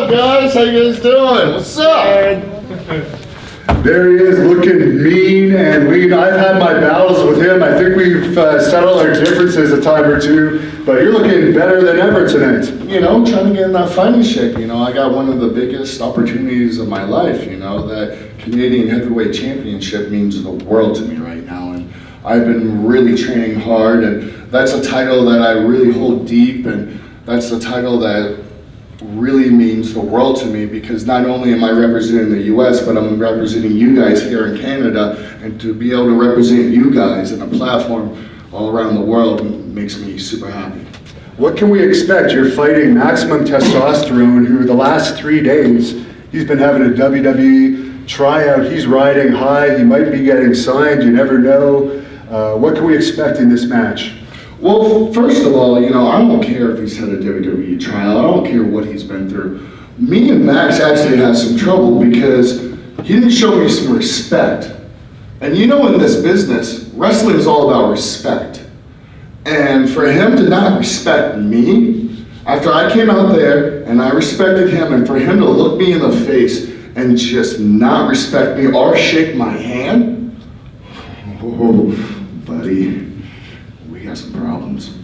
up, guys? How you guys doing? What's up? There he is, looking mean and lean. I've had my battles with him. I think we've settled our differences a time or two, but you're looking better than ever tonight. You know, trying to get in that fighting shape. You know, I got one of the biggest opportunities of my life. You know, that Canadian Heavyweight Championship means the world to me right now. And I've been really training hard, and that's a title that I really hold deep, and that's a title that really means the world to me, because not only am I representing the US, but I'm representing you guys here in Canada, and to be able to represent you guys in a platform all around the world makes me super happy. What can we expect? You're fighting Maximum Testosterone, who the last 3 days, he's been having a WWE tryout. He's riding high. He might be getting signed. You never know. What can we expect in this match? Well, first of all, you know, I don't care if he's had a WWE trial. I don't care what he's been through. Me and Max actually had some trouble because he didn't show me some respect. And you know, in this business, wrestling is all about respect. And for him to not respect me, after I came out there and I respected him, and for him to look me in the face and just not respect me or shake my hand, oh, buddy. Got some problems.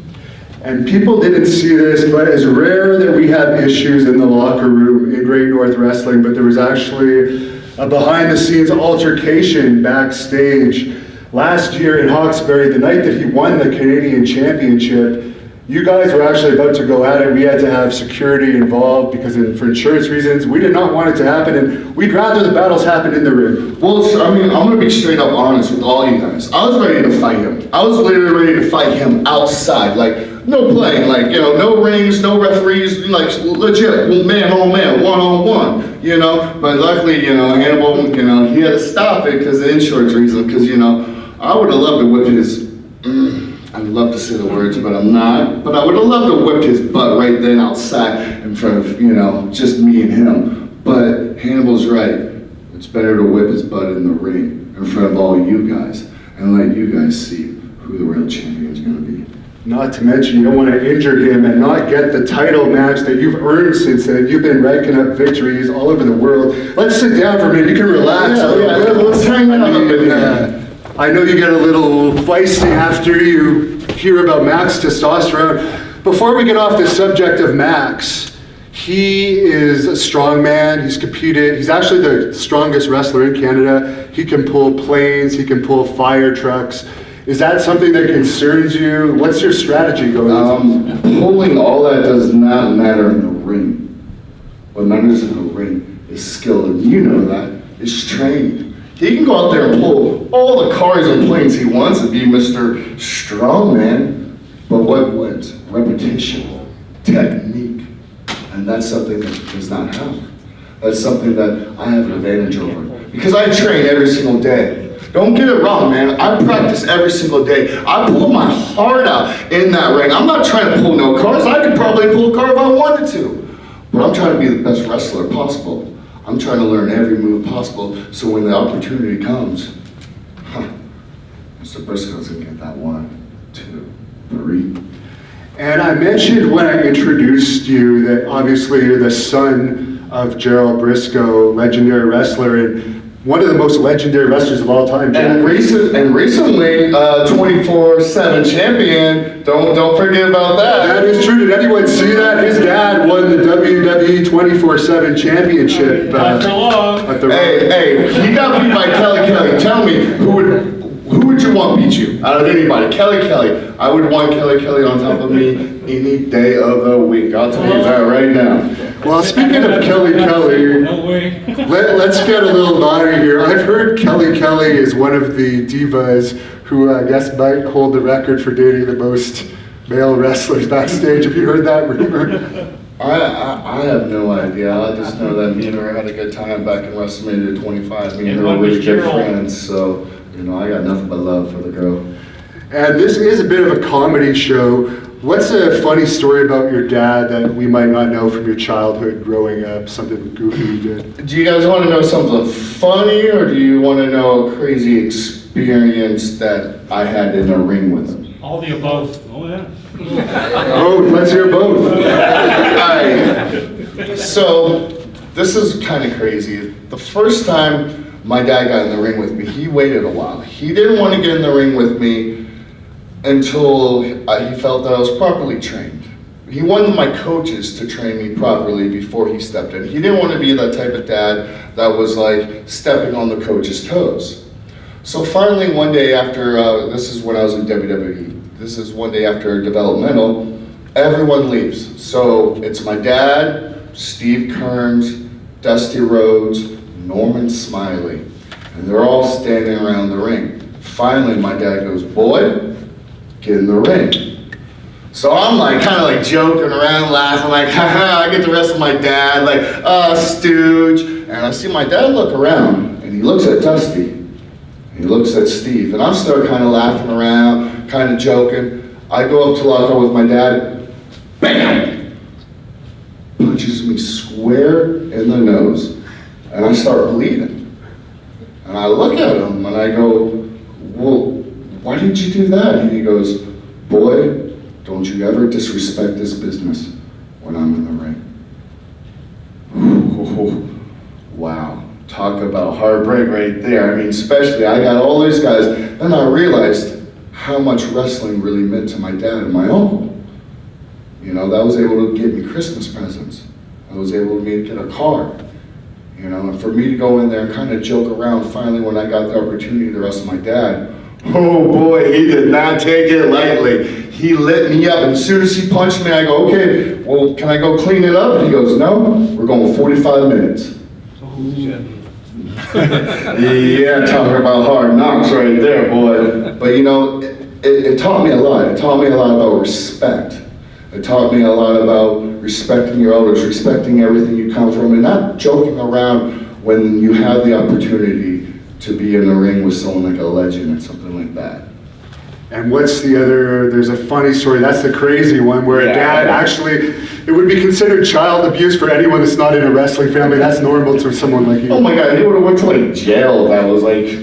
And people didn't see this, but it's rare that we have issues in the locker room in Great North Wrestling, but there was actually a behind-the-scenes altercation backstage last year in Hawkesbury, the night that he won the Canadian Championship. You guys were actually about to go at it. We had to have security involved because for insurance reasons, we did not want it to happen, and we'd rather the battles happen in the ring. Well, I mean, I'm gonna be straight up honest with all you guys. I was ready to fight him. I was literally ready to fight him outside, like no playing, like, you know, no rings, no referees, like legit, man on man, one-on-one, you know. But luckily, you know, Hannibal, you know, he had to stop it because of insurance reasons, because, you know, I would have loved to whip his, I'd love to say the words, but I'm not. But I would have loved to whip his butt right then outside in front of, you know, just me and him. But Hannibal's right. It's better to whip his butt in the ring in front of all you guys and let you guys see who the real champion's gonna be. Not to mention, you don't want to injure him and not get the title match that you've earned since then. You've been racking up victories all over the world. Let's sit down for a minute. You can relax. Yeah, let's hang out a bit. I know you get a little feisty after you hear about Max Testosterone. Before we get off the subject of Max, he is a strong man. He's competed. He's actually the strongest wrestler in Canada. He can pull planes. He can pull fire trucks. Is that something that concerns you? What's your strategy going into this? Pulling, all that does not matter in the ring. What matters in the ring is skill, and you know that. It's training. He can go out there and pull all the cars and planes he wants and be Mr. Strongman, but what wins? Repetition, technique, and that's something that does not have. That's something that I have an advantage over, because I train every single day. Don't get it wrong, man. I practice every single day. I pull my heart out in that ring. I'm not trying to pull no cars. I could probably pull a car if I wanted to, but I'm trying to be the best wrestler possible. I'm trying to learn every move possible, so when the opportunity comes, Mr. Brisco's gonna get that 1, 2, 3. And I mentioned when I introduced you that obviously you're the son of Gerald Brisco, legendary wrestler, and one of the most legendary wrestlers of all time. And recently, 24/7 champion. Don't forget about that. That is true. Did anyone see that? His dad won the WWE 24/7 championship. Hey, he got beat by Kelly. Tell me, who would you want beat you out of anybody? Kelly. I would want Kelly on top of me any day of the week. I'll tell you that right now. Well, speaking of Kelly, No way. let's get a little naughty here. I've heard Kelly is one of the divas who I guess might hold the record for dating the most male wrestlers backstage. Have you heard that rumor? I have no idea. I just know that me and her had a good time back in WrestleMania 25. Me and her were really good friends, so you know I got nothing but love for the girl. And this is a bit of a comedy show. What's a funny story about your dad that we might not know from your childhood growing up, something goofy you did? Do you guys want to know something funny, or do you want to know a crazy experience that I had in a ring with him? All the above. Oh, yeah. Both. Let's hear both. So this is kind of crazy. The first time my dad got in the ring with me, he waited a while. He didn't want to get in the ring with me until he felt that I was properly trained. He wanted my coaches to train me properly before he stepped in. He didn't want to be that type of dad that was like stepping on the coach's toes. So finally one day after, this is when I was in WWE, this is one day after developmental, everyone leaves. So it's my dad, Steve Kearns, Dusty Rhodes, Norman Smiley, and they're all standing around the ring. Finally my dad goes, boy, get in the ring. So I'm like, kind of like joking around, laughing, like, haha, I get to wrestle my dad, like, stooge. And I see my dad look around, and he looks at Dusty, and he looks at Steve, and I'm still kind of laughing around, kind of joking. I go up to lock up with my dad, bam! Punches me square in the nose, and I start bleeding. And I look at him, and I go, well, why did you do that? And he goes, boy, don't you ever disrespect this business when I'm in the ring. Wow, talk about heartbreak right there. I mean, especially, I got all these guys, and I realized how much wrestling really meant to my dad and my uncle. You know, that was able to get me Christmas presents. I was able to get a car. You know, and for me to go in there and kind of joke around, finally when I got the opportunity to wrestle my dad, oh boy, he did not take it lightly. He lit me up, and as soon as he punched me, I go, okay, well, can I go clean it up? And he goes, no, we're going 45 minutes. Yeah, talking about hard knocks right there, boy. But you know, it taught me a lot. It taught me a lot about respect. It taught me a lot about respecting your elders, respecting everything you come from, and not joking around when you have the opportunity to be in the ring with someone like a legend or something like that. And what's the other, there's a funny story, that's the crazy one, where a dad actually, it would be considered child abuse for anyone that's not in a wrestling family. That's normal to someone like you. Oh my God, he would have went to like jail. That was like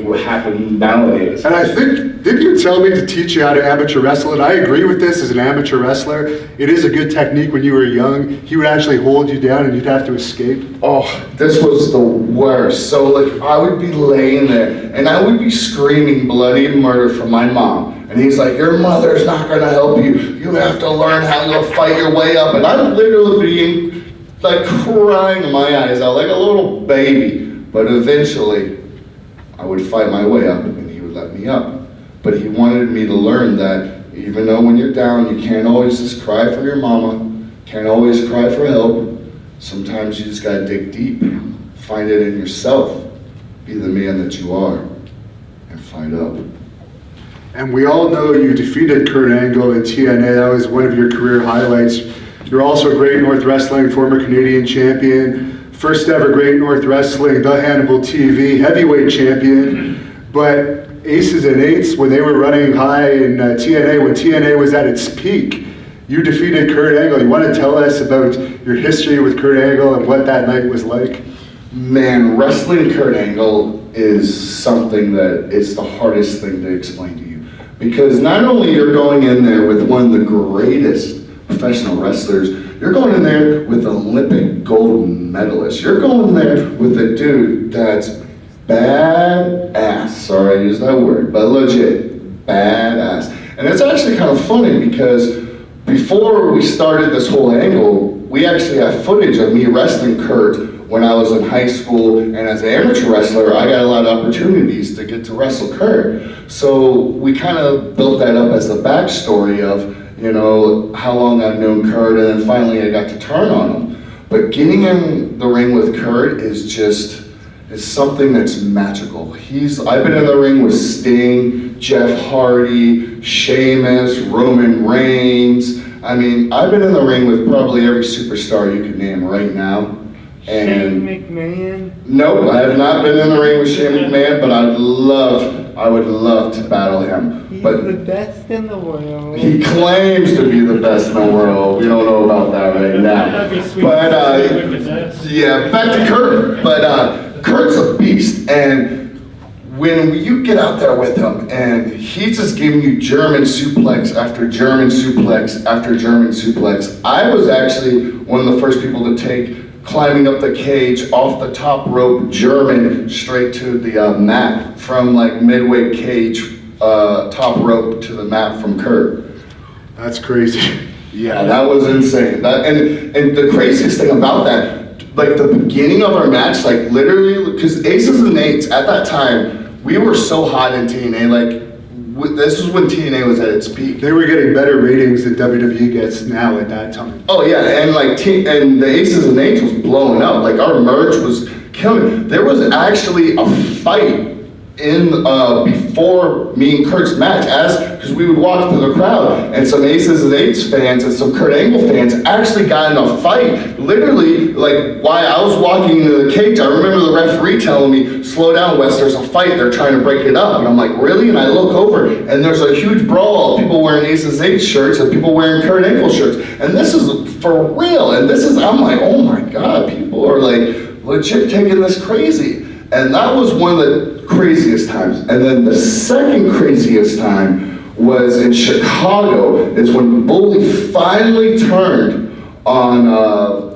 what happened nowadays. And I think, didn't you tell me to teach you how to amateur wrestle? And I agree with this as an amateur wrestler. It is a good technique when you were young. He would actually hold you down and you'd have to escape. Oh, this was the worst. So like I would be laying there and I would be screaming bloody murder from my mom. And he's like, your mother's not gonna help you. You have to learn how to fight your way up. And I'm literally being like crying my eyes out like a little baby. But eventually, I would fight my way up and he would let me up. But he wanted me to learn that even though when you're down, you can't always just cry for your mama, can't always cry for help. Sometimes you just gotta dig deep, find it in yourself, be the man that you are, and fight up. And we all know you defeated Kurt Angle in TNA. That was one of your career highlights. You're also Great North Wrestling, former Canadian champion, first ever Great North Wrestling, the Hannibal TV heavyweight champion. But Aces and Eights, when they were running high in TNA, when TNA was at its peak, you defeated Kurt Angle. You want to tell us about your history with Kurt Angle and what that night was like? Man, wrestling Kurt Angle is something that is the hardest thing to explain to you. Because not only you're going in there with one of the greatest professional wrestlers, you're going in there with Olympic gold medalist. You're going there with a dude that's badass. Sorry I used that word, but legit, badass. And it's actually kind of funny because before we started this whole angle, we actually have footage of me wrestling Kurt when I was in high school, and as an amateur wrestler, I got a lot of opportunities to get to wrestle Kurt. So we kind of built that up as the backstory of, you know, how long I've known Kurt, and then finally I got to turn on him. But getting in the ring with Kurt is just, it's something that's magical. I've been in the ring with Sting, Jeff Hardy, Sheamus, Roman Reigns. I mean, I've been in the ring with probably every superstar you could name right now. And Shane McMahon? Nope, I have not been in the ring with Shane McMahon, but I would love to battle him. He's but the best in the world. he claims to be the best in the world. We don't know about that right now. But yeah, back to Kurt. But Kurt's a beast, and when you get out there with him and he's just giving you German suplex after German suplex after German suplex, I was actually one of the first people to take climbing up the cage off the top rope German straight to the mat from like midway cage top rope to the mat from Kurt. That's crazy. Yeah, that was insane. And the craziest thing about that, like the beginning of our match, like literally, because Aces and Eights at that time, we were so hot in TNA, like this was when TNA was at its peak. They were getting better ratings than WWE gets now at that time. Oh yeah, and like and the Aces and Eights was blowing up. Like our merch was killing. There was actually a fight in before me and Kurt's match, because we would walk through the crowd, and some Aces and Eights fans and some Kurt Angle fans actually got in a fight. Literally, like while I was walking into the cage, I remember the referee telling me, "Slow down, Wes. There's a fight. They're trying to break it up." And I'm like, "Really?" And I look over, and there's a huge brawl. People wearing Aces and Eights shirts and people wearing Kurt Angle shirts, and this is for real. And this is, I'm like, oh my God, people are like legit taking this crazy. And that was one of the craziest times. And then the second craziest time was in Chicago, is when Bully finally turned on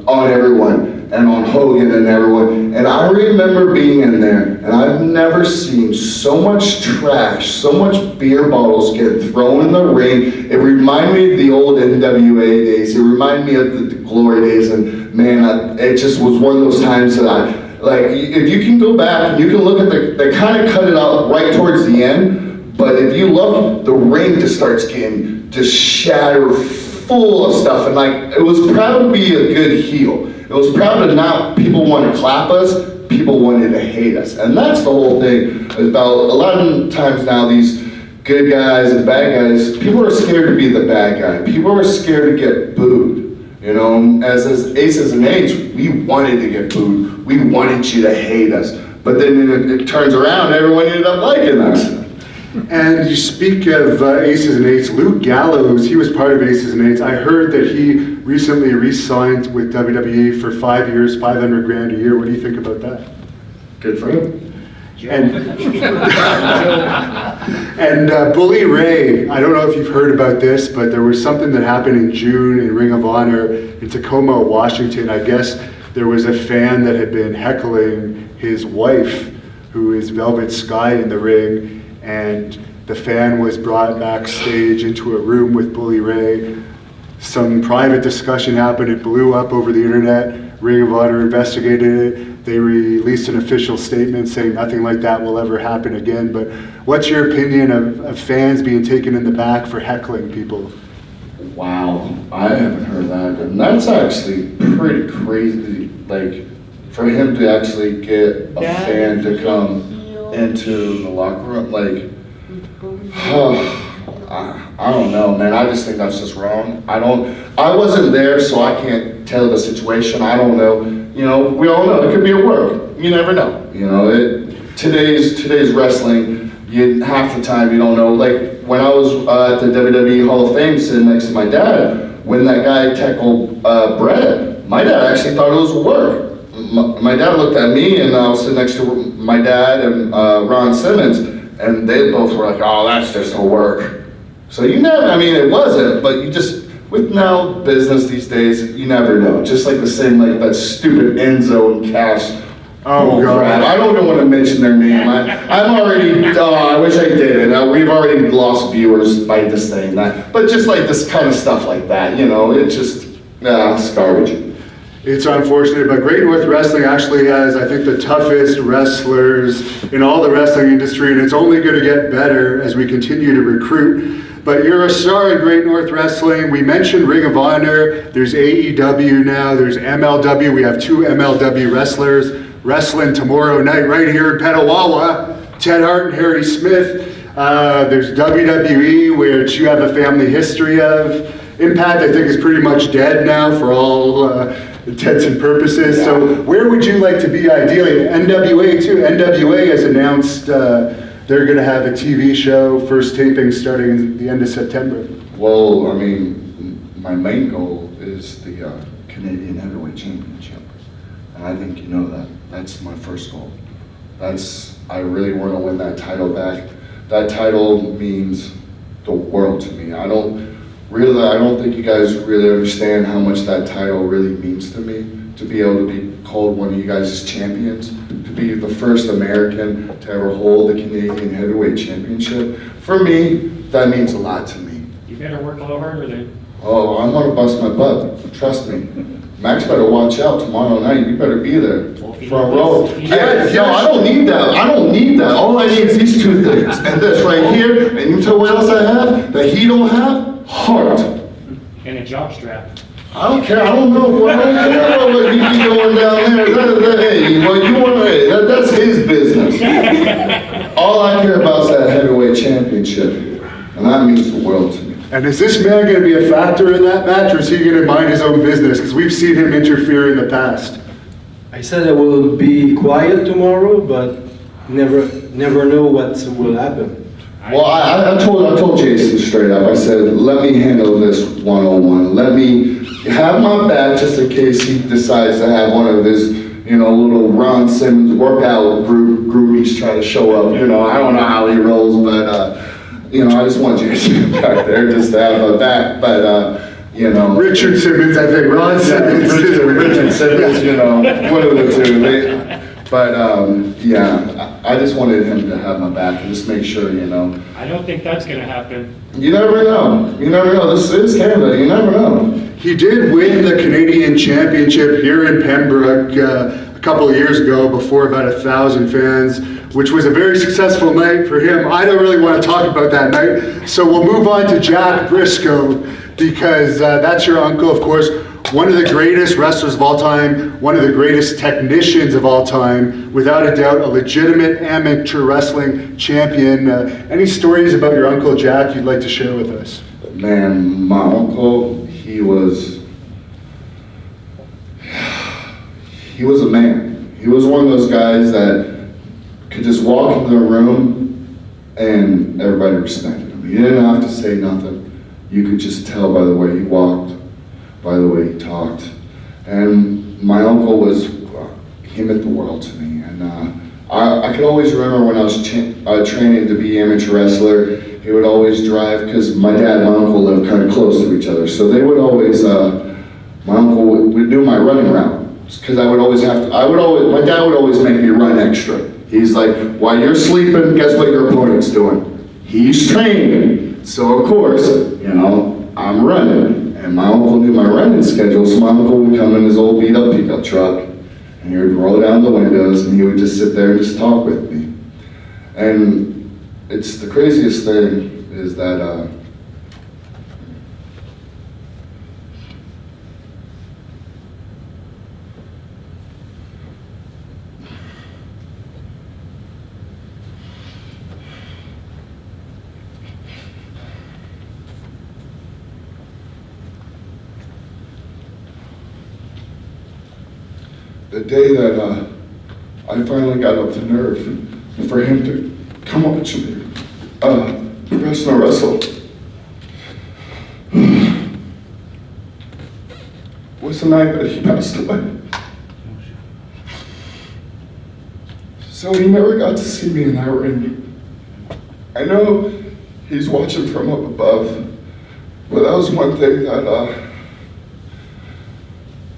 everyone and on Hogan and everyone. And I remember being in there, and I've never seen so much trash, so much beer bottles get thrown in the ring. It reminded me of the old NWA days. It reminded me of the glory days. And man, it just was one of those times that like, if you can go back, you can look at they kind of cut it out right towards the end, but if you look, the ring just starts getting just shattered full of stuff, and like, it was proud to be a good heel. It was proud to not, people want to clap us, people wanted to hate us. And that's the whole thing about, a lot of times now, these good guys and bad guys, people are scared to be the bad guy. People are scared to get booed. You know, as Aces and Eights, we wanted to get booed. We wanted you to hate us. But then it turns around, everyone ended up liking us. And you speak of Aces and Eights, Luke Gallows, he was part of Aces and Eights. I heard that he recently re-signed with WWE for 5 years, 500 grand a year. What do you think about that? Good for him. And Bully Ray, I don't know if you've heard about this, but there was something that happened in June in Ring of Honor in Tacoma, Washington. I guess there was a fan that had been heckling his wife, who is Velvet Sky, in the ring, and the fan was brought backstage into a room with Bully Ray. Some private discussion happened, it blew up over the internet. Ring of Honor investigated it. They released an official statement saying nothing like that will ever happen again. But what's your opinion of fans being taken in the back for heckling people? Wow, I haven't heard that. And that's actually pretty crazy. Like, for him to actually get a fan to come into the locker room, like, I don't know, man. I just think that's just wrong. I wasn't there, so I can't tell the situation. I don't know. You know, we all know it could be at work. You never know. You know, today's wrestling, half the time you don't know. Like when I was at the WWE Hall of Fame sitting next to my dad, when that guy tackled Brett, my dad actually thought it was work. My dad looked at me, and I was sitting next to my dad and Ron Simmons, and they both were like, "Oh, that's just a work." So you never, I mean, it wasn't, but you just, with now business these days, you never know. Just like the same, like that stupid Enzo and Cash. Oh God. Crap. I don't even want to mention their name. I'm already, I wish I did. We've already lost viewers by just saying that. But just like this kind of stuff like that, you know, it just, it's garbage. It's unfortunate, but Great North Wrestling actually has, I think, the toughest wrestlers in all the wrestling industry, and it's only going to get better as we continue to recruit. But you're a star in Great North Wrestling. We mentioned Ring of Honor. There's AEW now. There's MLW. We have 2 MLW wrestlers wrestling tomorrow night right here in Petawawa. Ted Hart and Harry Smith. There's WWE, which you have a family history of. Impact, I think, is pretty much dead now for all intents and purposes. Yeah. So where would you like to be ideally? NWA too. NWA has announced they're going to have a TV show, first taping starting in the end of September. Well, I mean, my main goal is the Canadian Heavyweight Championship. And I think you know that. That's my first goal. I really want to win that title back. That title means the world to me. I don't think you guys really understand how much that title really means to me. To be able to be called one of you guys' champions, to be the first American to ever hold the Canadian Heavyweight Championship. For me, that means a lot to me. You better work a little harder then. Oh, I'm gonna bust my butt, trust me. Max better watch out tomorrow night, you better be there. Front row. No, I don't need that, All I need is these two things, and this right here, and you tell what else I have that he don't have? Heart. And a jock strap. I don't care, I don't care about what you be going down there. Hey, what you want, hey, that's his business. All I care about is that heavyweight championship, and that means the world to me. And is this man going to be a factor in that match, or is he going to mind his own business? Because we've seen him interfere in the past. I said I will be quiet tomorrow, but never know what will happen. Well, I told Jason straight up, I said, let me handle this one-on-one. Let me have my back just in case he decides to have one of his, little Ron Simmons workout groupies try to show up. I don't know how he rolls, but, I just want Jason back there just to have a back, but, Richard Simmons, I think. Ron Simmons. Richard Simmons, one of the two. I just wanted him to have my back and just make sure, I don't think that's going to happen. You never know. This is Canada. You never know. He did win the Canadian Championship here in Pembroke a couple of years ago before about 1,000 fans, which was a very successful night for him. I don't really want to talk about that night, so we'll move on to Jack Brisco, because that's your uncle, of course, one of the greatest wrestlers of all time, one of the greatest technicians of all time, without a doubt, a legitimate amateur wrestling champion. Any stories about your Uncle Jack you'd like to share with us? Man, my uncle, he was a man. He was one of those guys that could just walk into the room and everybody respected him. He didn't have to say nothing. You could just tell by the way he walked, by the way he talked. And my uncle he meant the world to me. And I could always remember when I was training to be amateur wrestler, he would always drive, because my dad and my uncle lived kind of close to each other. So they would always, my uncle would do my running route. Because my dad would always make me run extra. He's like, while you're sleeping, guess what your opponent's doing? He's training. So of course, I'm running. And my uncle knew my running schedule, so my uncle would come in his old beat up pickup truck, and he would roll down the windows, and he would just sit there and just talk with me. And it's the craziest thing is that the day that I finally got up the nerve for him to come up to me, professional wrestle, was the night that he passed away. So he never got to see me in that ring. I know he's watching from up above, but that was one thing that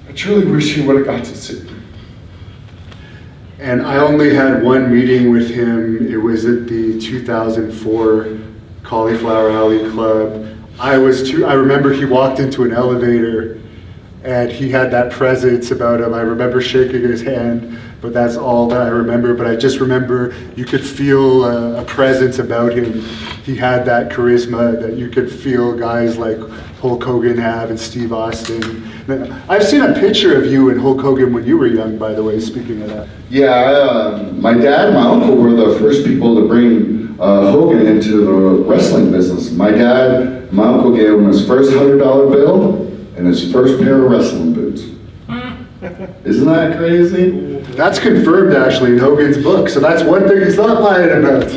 I truly wish he would have got to see. And I only had one meeting with him. It was at the 2004 Cauliflower Alley Club. I remember he walked into an elevator and he had that presence about him. I remember shaking his hand, but that's all that I remember. But I just remember you could feel a presence about him. He had that charisma that you could feel guys like Hulk Hogan have and Steve Austin. I've seen a picture of you and Hulk Hogan when you were young, by the way, speaking of that. Yeah, my dad and my uncle were the first people to bring Hogan into the wrestling business. My dad, my uncle gave him his first $100 bill and his first pair of wrestling boots. Isn't that crazy? That's confirmed actually in Hogan's book, so that's one thing he's not lying about.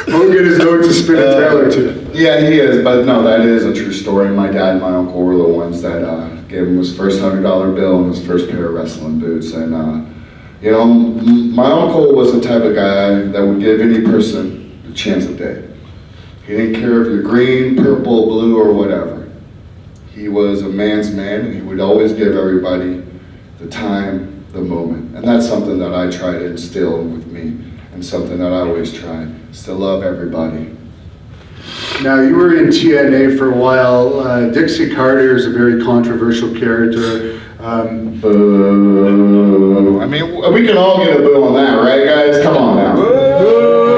Hogan is known to spin a tale or two. Yeah, he is, but no, that is a true story. My dad and my uncle were the ones that gave him his first $100 bill and his first pair of wrestling boots. And, you know, my uncle was the type of guy that would give any person the chance of day. He didn't care if you're green, purple, blue, or whatever. He was a man's man, and he would always give everybody the time, the moment. And that's something that I try to instill with me, and something that I always try, is to love everybody. Now, you were in TNA for a while. Dixie Carter is a very controversial character. Boo. I mean, we can all get a boo on that, right, guys? Come on now.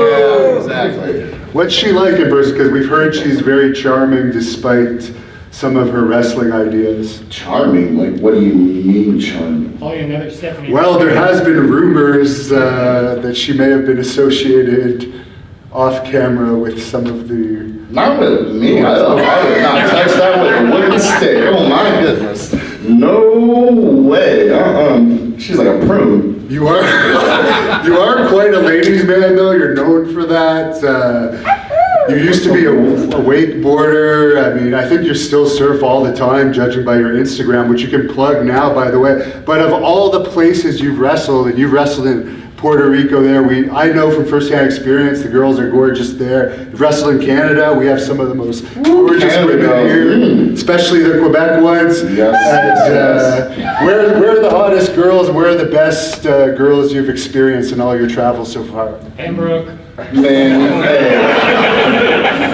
Yeah, exactly. What's she like in Brisco? Because we've heard she's very charming despite some of her wrestling ideas. Charming? Like, what do you mean charming? Probably another Stephanie. Well, there has been rumors that she may have been associated off camera with some of the... Not with me. I would not touch that with a wooden stick. Oh my goodness. No way. She's like a prune. You are you are quite a ladies' man, though. You're known for that. You used to be a wakeboarder. I mean, I think you still surf all the time, judging by your Instagram, which you can plug now, by the way. But of all the places you've wrestled, and you've wrestled in Puerto Rico there, I know from firsthand experience, the girls are gorgeous there. You've wrestled in Canada. We have some of the most gorgeous women here, especially the Quebec ones. Yes. And, where are the hottest girls? Where are the best girls you've experienced in all your travels so far? Pembroke. Man, hey,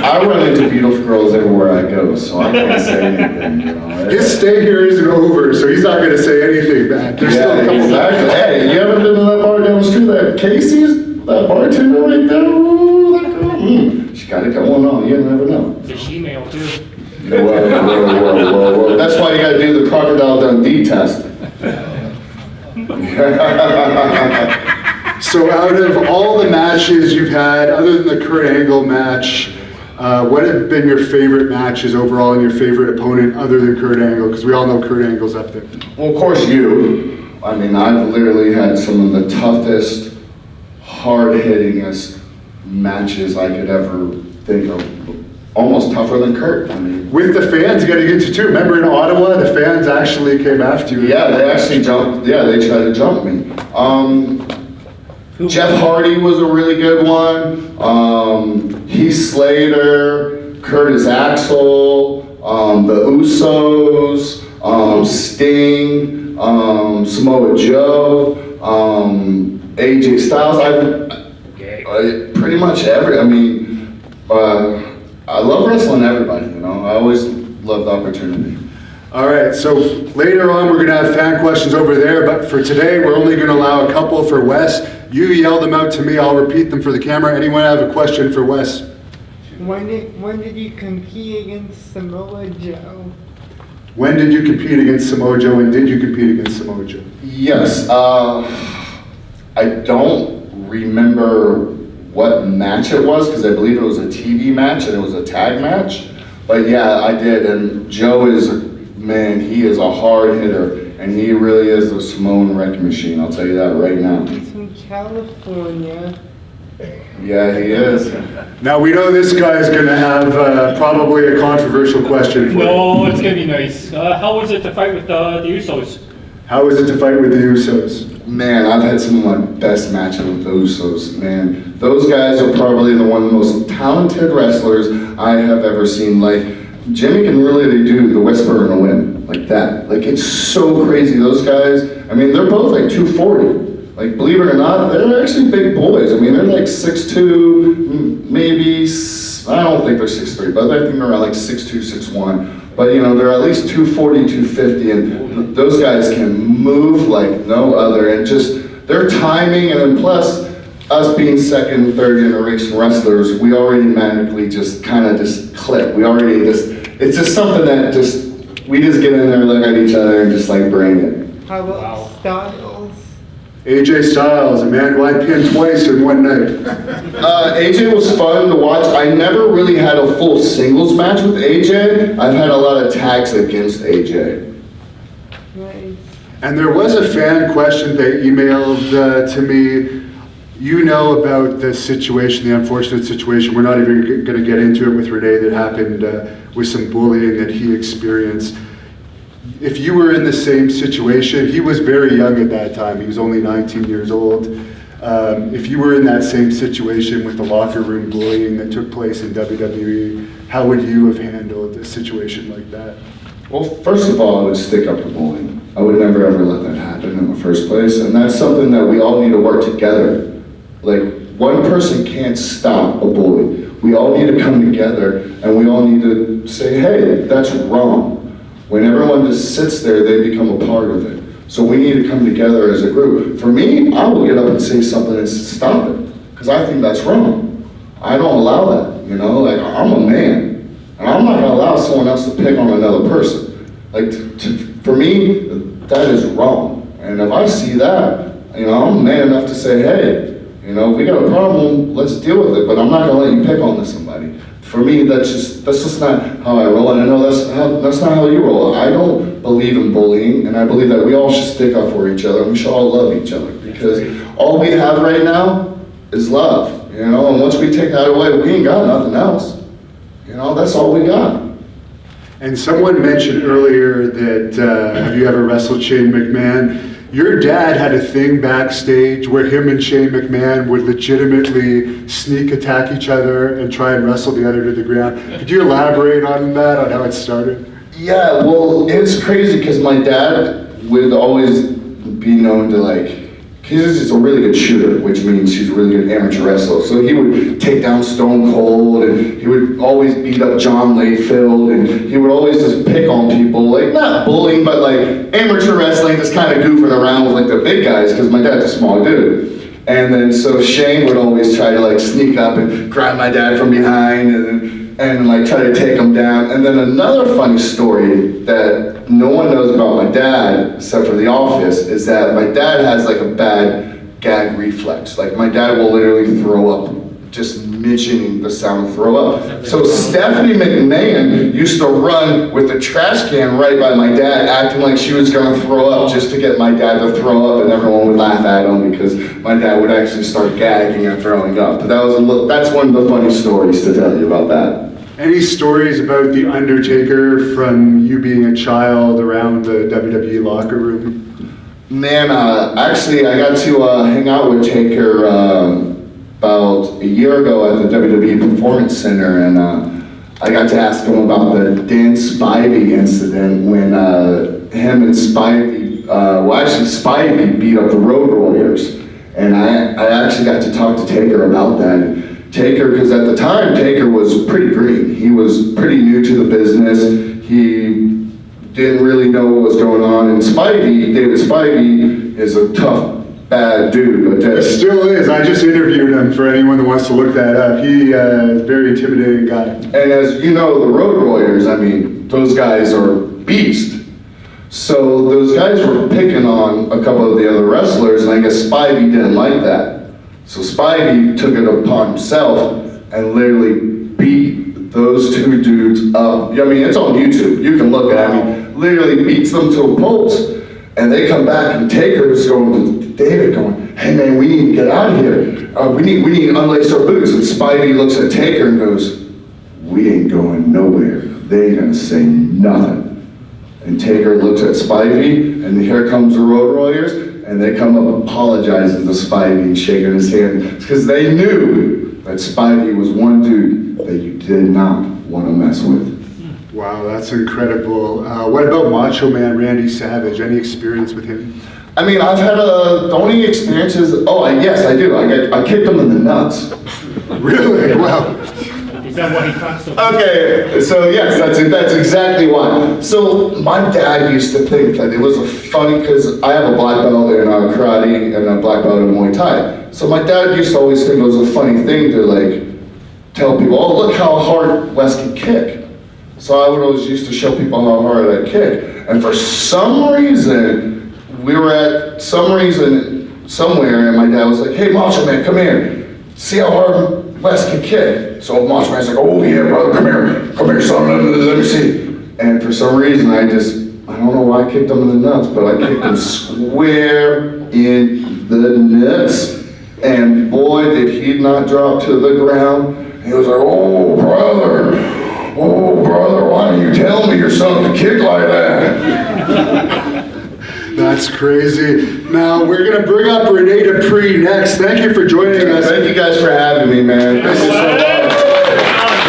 I run into beautiful girls everywhere I go, so I can't say anything, you know. His stay here isn't over, so he's not going to say anything bad. There's still a couple exactly. Hey, you ever been to that bar down the street, that Casey's, that bartender right there? Ooh, that girl, she got it going on. You never know. The she-male, too. Whoa. That's why you got to do the Crocodile Dundee test. So out of all the matches you've had, other than the Kurt Angle match, what have been your favorite matches overall and your favorite opponent other than Kurt Angle? Because we all know Kurt Angle's up there. Well, of course you. I mean, I've literally had some of the toughest, hard-hittingest matches I could ever think of. Almost tougher than Kurt. I mean, with the fans getting into too. Remember in Ottawa, the fans actually came after you. Yeah, they actually jumped. Yeah, they tried to jump me. Jeff Hardy was a really good one. Heath Slater, Curtis Axel, the Usos, Sting, Samoa Joe, AJ Styles. I pretty much I mean, I love wrestling everybody. You know, I always love the opportunity. All right, so later on we're going to have fan questions over there, but for today we're only going to allow a couple for Wes. You yell them out to me, I'll repeat them for the camera. Anyone have a question for Wes? When did you compete against Samoa Joe? When did you compete against Samoa Joe, and did you compete against Samoa Joe? Yes, I don't remember what match it was, because I believe it was a TV match and it was a tag match. But yeah, I did, and Joe is, man, he is a hard hitter, and he really is the Samoan wrecking machine, I'll tell you that right now. He's from California. Yeah, he is. Now we know this guy is going to have probably a controversial question for you. No, it's going to be nice. How was it to fight with the Usos? How was it to fight with the Usos? Man, I've had some of my best matches with the Usos, man. Those guys are probably one of the most talented wrestlers I have ever seen. Like, Jimmy can really do the whisper in a wind, like that. Like, it's so crazy. Those guys, I mean, they're both like 240. Like, believe it or not, they're actually big boys. I mean, they're like 6'2", maybe, I don't think they're 6'3", but I think they're around like 6'2", 6'1". But, you know, they're at least 240, 250, and those guys can move like no other. And just their timing, and then plus, us being second, third generation wrestlers, we already magically just kind of just click. We already just, it's just something that we just get in there, look at each other, and just like bring it. How about Styles? AJ Styles, a man who I pinned twice in one night. AJ was fun to watch. I never really had a full singles match with AJ. I've had a lot of tags against AJ. Nice. And there was a fan question they emailed to me. You know about the situation, the unfortunate situation. We're not even going to get into it with Rene that happened with some bullying that he experienced. If you were in the same situation, he was very young at that time. He was only 19 years old. If you were in that same situation with the locker room bullying that took place in WWE, how would you have handled a situation like that? Well, first of all, I would stick up to bullying. I would never ever let that happen in the first place, and that's something that we all need to work together. Like, one person can't stop a bully. We all need to come together, and we all need to say, hey, that's wrong. When everyone just sits there, they become a part of it. So we need to come together as a group. For me, I will get up and say something and stop it, because I think that's wrong. I don't allow that, you know? Like, I'm a man, and I'm not gonna allow someone else to pick on another person. Like, for me, that is wrong. And if I see that, you know, I'm man enough to say, hey, you know, we got a problem, let's deal with it, but I'm not gonna let you pick on somebody. For me, that's just not how I roll, and I know that's not how you roll. I don't believe in bullying, and I believe that we all should stick up for each other, and we should all love each other, because all we have right now is love, you know, and once we take that away, we ain't got nothing else. You know, that's all we got. And someone mentioned earlier that, have you ever wrestled Shane McMahon? Your dad had a thing backstage where him and Shane McMahon would legitimately sneak attack each other and try and wrestle the other to the ground. Could you elaborate on that, on how it started? Yeah, well, it's crazy because my dad would always be known to, like, he's just a really good shooter, which means he's a really good amateur wrestler. So he would take down Stone Cold, and he would always beat up John Layfield, and he would always just pick on people, like, not bullying, but like amateur wrestling, just kind of goofing around with like the big guys, because my dad's a small dude. And then so Shane would always try to like sneak up and grab my dad from behind and like try to take him down. And then another funny story that no one knows about my dad, except for The Office, is that my dad has like a bad gag reflex. Like, my dad will literally throw up just mentioning the sound of throw up. So Stephanie McMahon used to run with the trash can right by my dad, acting like she was gonna throw up just to get my dad to throw up, and everyone would laugh at him because my dad would actually start gagging and throwing up. But that's one of the funny stories to tell you about that. Any stories about The Undertaker from you being a child around the WWE locker room? Man, actually, I got to hang out with Taker about a year ago at the WWE Performance Center, and I got to ask him about the Dan Spivey incident when him and Spivey, Spivey beat up the Road Warriors, and I actually got to talk to Taker about that. Taker, because at the time, Taker was pretty green. He was pretty new to the business. He didn't really know what was going on. And Spivey, David Spivey, is a tough, bad dude. It still is. I just interviewed him for anyone that wants to look that up. He is a very intimidating guy. And as you know, the Road Warriors, I mean, those guys are beasts. So those guys were picking on a couple of the other wrestlers, and I guess Spivey didn't like that. So Spivey took it upon himself and literally beat those two dudes up. I mean, it's on YouTube. You can look at it. I mean, literally beats them to a pulp. And they come back, and Taker's going to David going, hey man, we need to get out of here. We need to unlace our boots. And Spivey looks at Taker and goes, we ain't going nowhere. They ain't gonna say nothing. And Taker looks at Spivey, and here comes the Road Warriors, and they come up apologizing to Spivey and shaking his hand, because they knew that Spivey was one dude that you did not want to mess with. Wow, that's incredible. What about Macho Man Randy Savage? Any experience with him? I mean, I've had the only experiences, yes, I do. I kicked him in the nuts. Really? Wow. Is that what he talks about? Okay, so yes, that's exactly why. So my dad used to think that it was a funny, because I have a black belt in karate and a black belt in Muay Thai. So my dad used to always think it was a funny thing to like tell people, oh, look how hard Wes can kick. So I would always used to show people how hard I kick. And for some reason, we were at somewhere, and my dad was like, hey, Macho Man, come here. See how hard Wes can kick. So Macho Man's like, oh yeah, brother, come here, son, let me see. And for some reason, I don't know why I kicked him in the nuts, but I kicked him square in the nuts. And boy, did he not drop to the ground. He was like, oh, brother, why don't you tell me you're something to kick like that? That's crazy. Now, we're going to bring up Rene Dupree next. Thank you for joining us. Thank you guys for having me, man. This is so fun.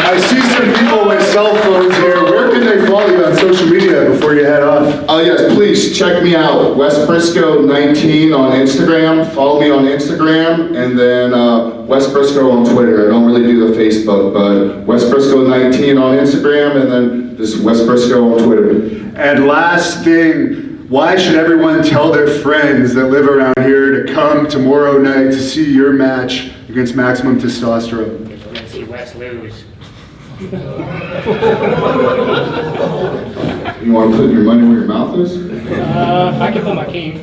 I see some people with cell phones here. Where can they follow you on social media before you head off? Oh yes, please check me out. Wes Brisco 19 on Instagram. Follow me on Instagram, and then Wes Brisco on Twitter. I don't really do the Facebook, but Wes Brisco 19 on Instagram, and then just Wes Brisco on Twitter. And last thing, why should everyone tell their friends that live around here to come tomorrow night to see your match against Maximum Testosterone? We're gonna see Wes lose. You want to put your money where your mouth is? I can put my king.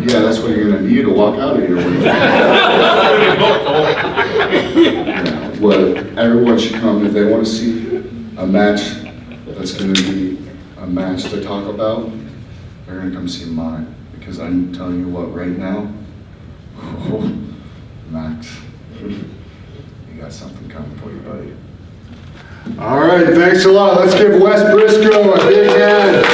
Yeah, that's what you're gonna need to walk out of here with. Yeah, well, everyone should come if they want to see a match that's gonna be a match to talk about. They're gonna come see mine, because I'm telling you what, right now, Max, you got something coming for you, buddy. All right, thanks a lot. Let's give Wes Brisco a big hand.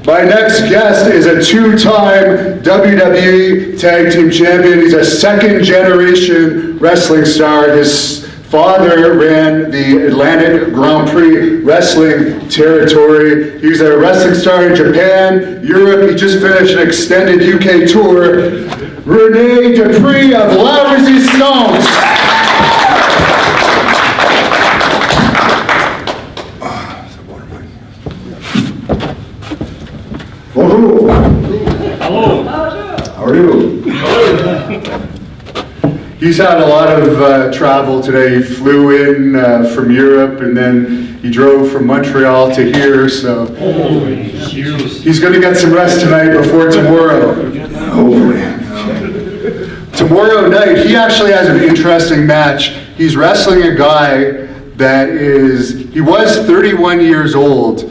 My next guest is a two-time WWE Tag Team Champion. He's a second-generation wrestling star. His father ran the Atlantic Grand Prix wrestling territory. He's a wrestling star in Japan, Europe. He just finished an extended UK tour. Rene Dupree of La Resistance. Bonjour. Hello. How are you? He's had a lot of travel today. He flew in from Europe, and then he drove from Montreal to here, so Holy shoes. he's going to get some rest tonight before tomorrow. Hopefully. Tomorrow night, he actually has an interesting match. He's wrestling a guy that he was 31 years old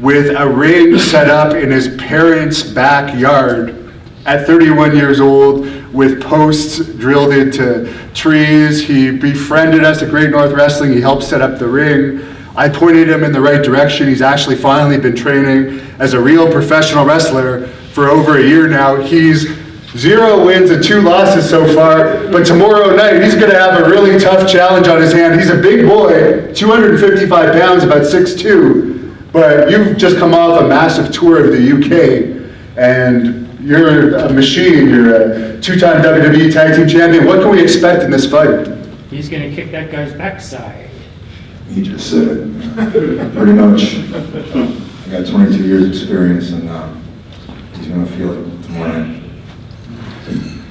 with a ring set up in his parents' backyard at 31 years old with posts drilled into trees. He befriended us at Great North Wrestling. He helped set up the ring. I pointed him in the right direction. He's actually finally been training as a real professional wrestler for over a year now. He's 0 wins and 2 losses so far, but tomorrow night he's going to have a really tough challenge on his hand. He's a big boy, 255 pounds, about 6'2", but you've just come off a massive tour of the UK, and you're a machine. You're a 2-time WWE Tag Team Champion. What can we expect in this fight? He's gonna kick that guy's backside. He just said it. Pretty much. I got 22 years experience, and he's going to feel it tomorrow night.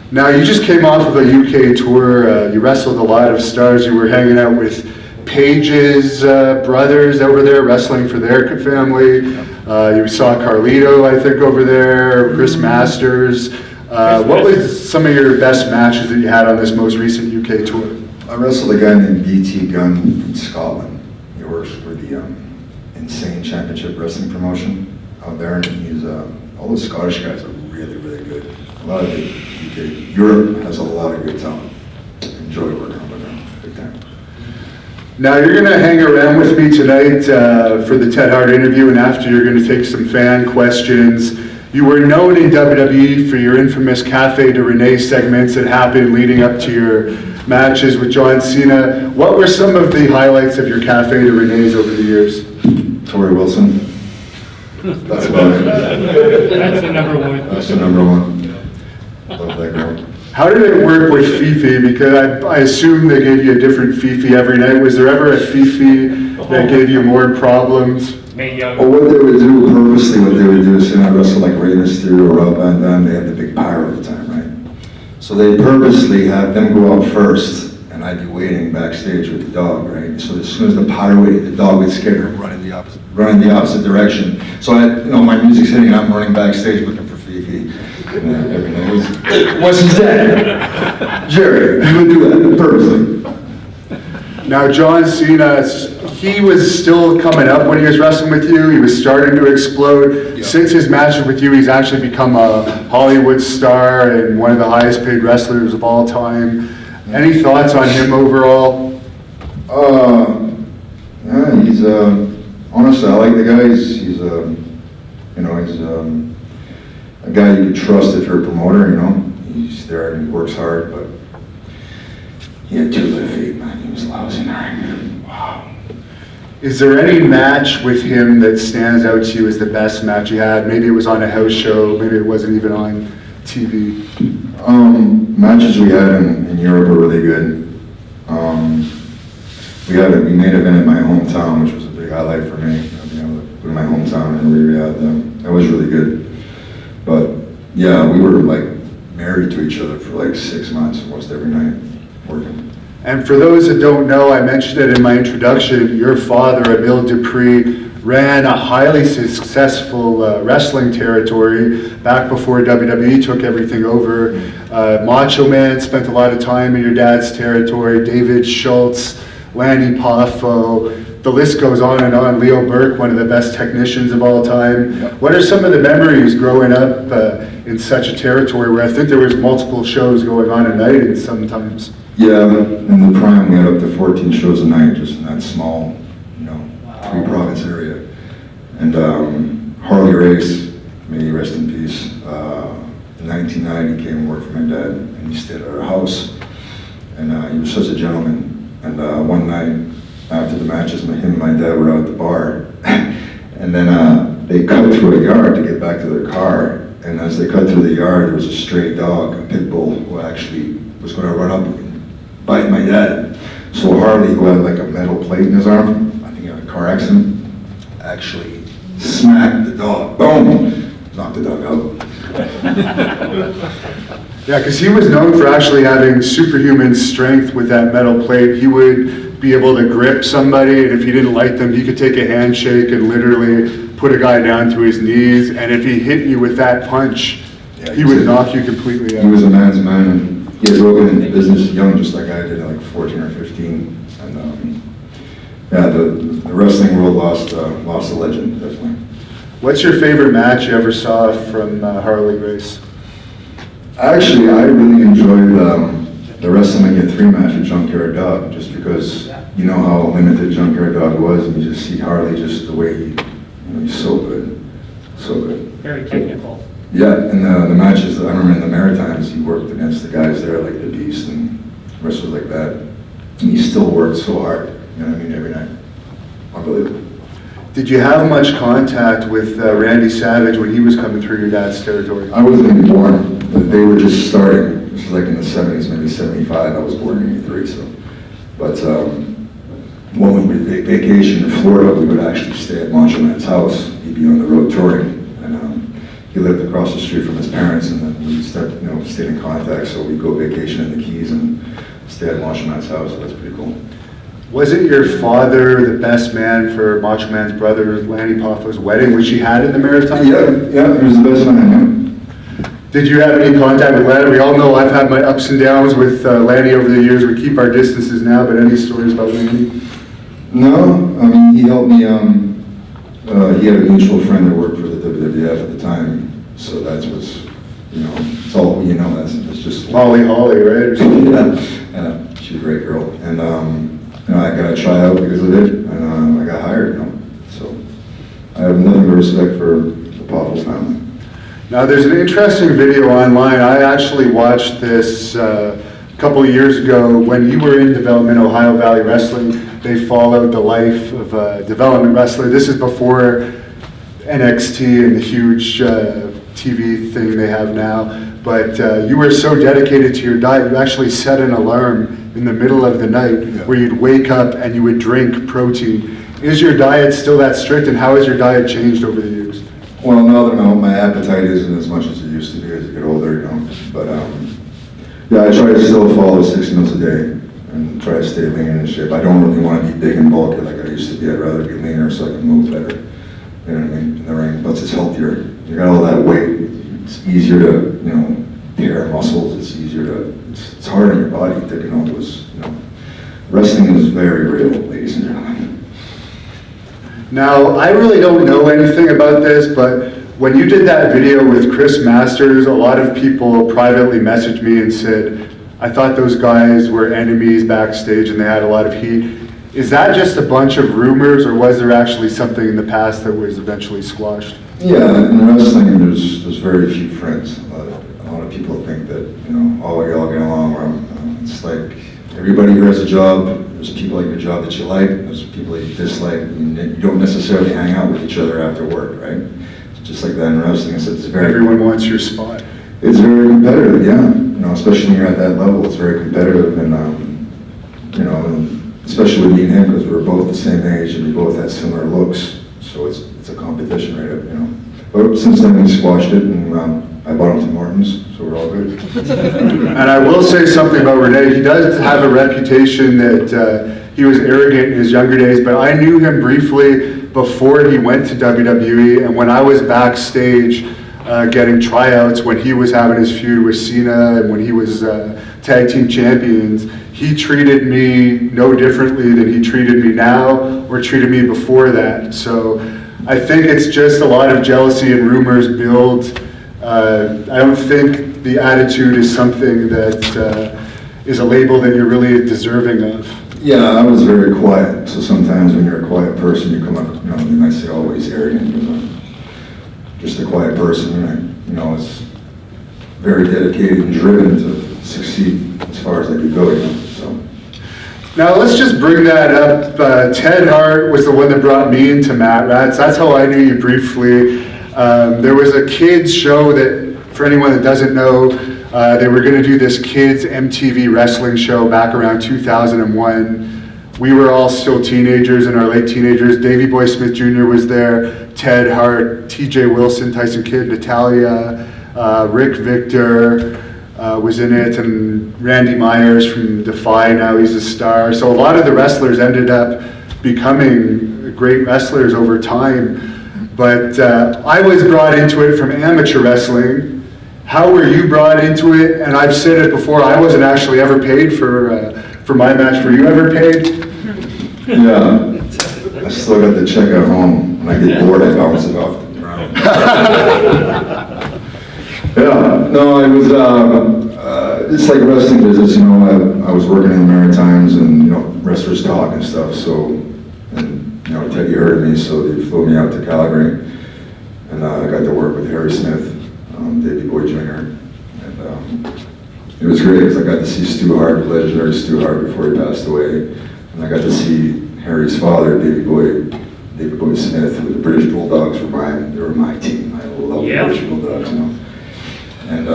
Now, you just came off of a UK tour. You wrestled a lot of stars. You were hanging out with Paige's brothers over there, wrestling for their family. You saw Carlito, I think, over there, Chris Masters. What was some of your best matches that you had on this most recent UK tour? I wrestled a guy named BT Gunn from Scotland. He works for the Insane Championship Wrestling promotion out there, and he's all the Scottish guys are really, really good. A lot of the UK, Europe has a lot of good talent. Enjoy working with them, big time. Now, you're going to hang around with me tonight for the Ted Hart interview, and after you're going to take some fan questions. You were known in WWE for your infamous Cafe de Rene segments that happened leading up to your matches with John Cena. What were some of the highlights of your Cafe de Renes over the years? Tori Wilson. That's about it. That's the number one. That's the number one. Love that girl. How did it work with Fifi? Because I assume they gave you a different Fifi every night. Was there ever a Fifi that gave you more problems? Mae Young. Well, what they would do purposely, what they would do is, I wrestled like Rey Mysterio, Rob Van Dam, they had the big pyro at the time, right? So they purposely have them go out first, and I'd be waiting backstage with the dog, right? So as soon as the pyro hit, the dog would scare him, running the opposite direction. So my music's hitting, and I'm running backstage looking for Fifi. And every night was, what's his dad? Jerry, he would do that purposely. Now, John Cena he was still coming up when he was wrestling with you. He was starting to explode. Yeah. Since his matches with you, he's actually become a Hollywood star and one of the highest paid wrestlers of all time. Any thoughts on him overall? Yeah, he's, honestly, I like the guy. He's he's a guy you can trust if you're a promoter, He's there and he works hard, but he had too good feet, man. He was lousy in the ring. Wow. Is there any match with him that stands out to you as the best match you had? Maybe it was on a house show, maybe it wasn't even on TV. Matches we had in Europe were really good. We made an event in my hometown, which was a big highlight for me. Being able to go to my hometown and re-rehab them. That was really good. But yeah, we were like married to each other for like 6 months, almost every night, working. And for those that don't know, I mentioned it in my introduction, your father, Emile Dupree, ran a highly successful wrestling territory back before WWE took everything over. Macho Man spent a lot of time in your dad's territory, David Schultz, Lanny Poffo, the list goes on and on. Leo Burke, one of the best technicians of all time. Yep. What are some of the memories growing up in such a territory where I think there was multiple shows going on at night and sometimes? Yeah, in the prime, we had up to 14 shows a night, just in that small, 3-province area. And Harley Race, may he rest in peace. In 1990, he came and worked for my dad, and he stayed at our house. And he was such a gentleman. And one night, after the matches, him and my dad were out at the bar. And then they cut through a yard to get back to their car. And as they cut through the yard, there was a stray dog, a pit bull, who actually was going to run up and bite my dad. So Harley, who had like a metal plate in his arm, I think he had a car accident, actually smacked the dog. Boom! Knocked the dog out. Yeah, because he was known for actually having superhuman strength with that metal plate. He would be able to grip somebody, and if he didn't like them, he could take a handshake and literally put a guy down to his knees. And if he hit you with that punch, Yeah, he would knock you completely out. He was a man's man, and he had broken into business young, just like I did, at like 14 or 15. And yeah, the wrestling world lost a legend, definitely. What's your favorite match you ever saw from Harley Race? Actually, I really enjoyed the WrestleMania 3 match with Junkyard Dog, just because you know how limited Junkyard Dog was, and you just see Harley just the way he's so good, so good. Very technical. Yeah, and the matches, I remember in the Maritimes, he worked against the guys there, like the Beast and wrestlers like that, and he still worked so hard, every night. Unbelievable. Did you have much contact with Randy Savage when he was coming through your dad's territory? I wasn't even born, but they were just starting. This was like in the 70s, maybe 75. I was born in 83, so. But when we would vacation in Florida, we would actually stay at Macho Man's house. He'd be on the road touring, and he lived across the street from his parents, and then we stayed in contact, so we'd go vacation in the Keys and stay at Macho Man's house, so that's pretty cool. Wasn't your father the best man for Macho Man's brother Lanny Poffo's wedding, which he had in the Maritimes? Yeah, he was the best man, Did you have any contact with Lanny? We all know I've had my ups and downs with Lanny over the years. We keep our distances now, but any stories about Lanny? No, I mean, he helped me, he had a mutual friend that worked for the WWF at the time, so that's what's, it's all, that's just... Holly, right? Yeah, she's a great girl, and I got a tryout because of it, and I got hired, so I have nothing but respect for the Poffo family. Now, there's an interesting video online. I actually watched this a couple of years ago when you were in development, Ohio Valley Wrestling. They followed the life of a development wrestler. This is before NXT and the huge TV thing they have now. But you were so dedicated to your diet, you actually set an alarm in the middle of the night where you'd wake up and you would drink protein. Is your diet still that strict, and how has your diet changed over the years? Well, now that my appetite isn't as much as it used to be as I get older, But yeah, I try to still follow 6 meals a day and try to stay lean and in shape. I don't really want to be big and bulky like I used to be. I'd rather be leaner so I can move better. You know what I mean? In the ring, plus it's healthier. You got all that weight. It's easier to, tear muscles. It's easier to. It's hard on your body taking all those. Wrestling is very real, ladies and gentlemen. Now, I really don't know anything about this, but when you did that video with Chris Masters, a lot of people privately messaged me and said, I thought those guys were enemies backstage and they had a lot of heat. Is that just a bunch of rumors, or was there actually something in the past that was eventually squashed? Yeah, in wrestling, there's very few friends. A lot of people think that, all we all get along well. It's like everybody here has a job. There's people at your job that you like. There's people that you dislike. You don't necessarily hang out with each other after work, right? It's just like that in wrestling. It's very. Everyone wants your spot. It's very competitive, yeah. Especially when you're at that level, it's very competitive, and especially with me and him, because we're both the same age and we both had similar looks. So it's a competition, right? But since then we squashed it, and I bought him to Martin's, so we're all good. And I will say something about Rene. He does have a reputation that he was arrogant in his younger days, but I knew him briefly before he went to WWE, and when I was backstage getting tryouts, when he was having his feud with Cena and when he was tag team champions, he treated me no differently than he treated me now or treated me before that. So I think it's just a lot of jealousy and rumors build. I don't think the attitude is something that is a label that you're really deserving of. Yeah, I was very quiet, so sometimes when you're a quiet person, you come up, they might say, oh, he's arrogant, because I'm just a quiet person, and I was very dedicated and driven to succeed as far as I could go, so. Now let's just bring that up. Ted Hart was the one that brought me into Mat Rats. That's how I knew you briefly. There was a kids show that, for anyone that doesn't know, they were going to do this kids MTV wrestling show back around 2001. We were all still teenagers, in our late teenagers. Davey Boy Smith Jr. was there, Ted Hart, TJ Wilson, Tyson Kidd, Natalia, Rick Victor was in it, and Randy Myers from Defy, now he's a star. So a lot of the wrestlers ended up becoming great wrestlers over time. But I was brought into it from amateur wrestling. How were you brought into it? And I've said it before, I wasn't actually ever paid for my match. Were you ever paid? Yeah, I still got the check at home. When I get bored, I bounce it off the ground. Yeah, no, it was, it's like wrestling business, I was working in the Maritimes, and, wrestlers talk and stuff, so, and, Teddy heard me, so they flew me out to Calgary, and I got to work with Harry Smith, Davey Boy Jr., and it was great, because I got to see Stu Hart, the legendary Stu Hart, before he passed away, and I got to see Harry's father, Davey Boy Smith, who the British Bulldogs were my team. I love the British Bulldogs, And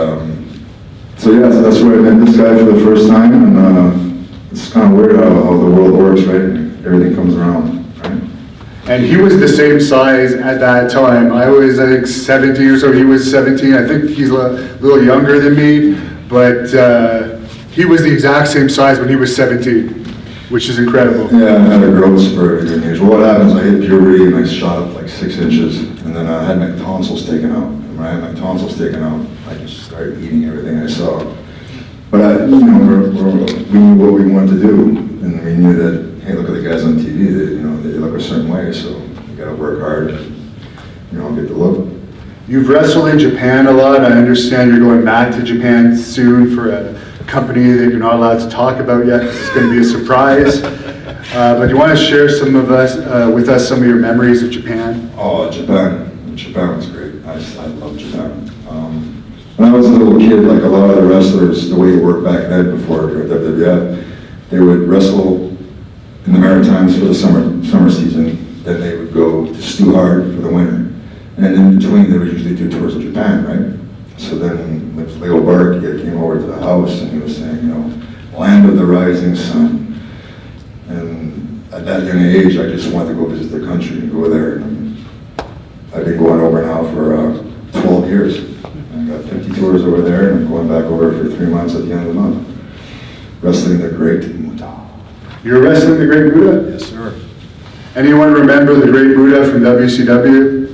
so that's where I met this guy for the first time, and it's kind of weird how the world works, right? Everything comes around, right? And he was the same size at that time. I was, I think, 17 or so. He was 17. I think he's a little younger than me, but he was the exact same size when he was 17. Which is incredible. Yeah, I had a growth spurt at a young age. Well, what happens, I hit puberty and I shot up like 6 inches, and then I had my tonsils taken out. And when I had my tonsils taken out, I just started eating everything I saw. But we knew what we wanted to do, and we knew that, hey, look at the guys on TV, they look a certain way, so you gotta work hard, get the look. You've wrestled in Japan a lot. I understand you're going back to Japan soon for a company that you're not allowed to talk about yet, because it's going to be a surprise. But you want to share with us some of your memories of Japan? Oh, Japan was great. I love Japan. When I was a little kid, like a lot of the wrestlers, the way it worked back then before WWF, they would wrestle in the Maritimes for the summer season, then they would go to Stu Hart for the winter, and in between they would usually do tours of Japan, right? So then Leo Bark came over to the house and he was saying, land of the rising sun. And at that young age, I just wanted to go visit the country and go there. And I've been going over now for 12 years. I got 50 tours over there, and I'm going back over for 3 months at the end of the month. Wrestling the Great Muta. You're wrestling the Great Buddha? Yes, sir. Anyone remember the Great Buddha from WCW?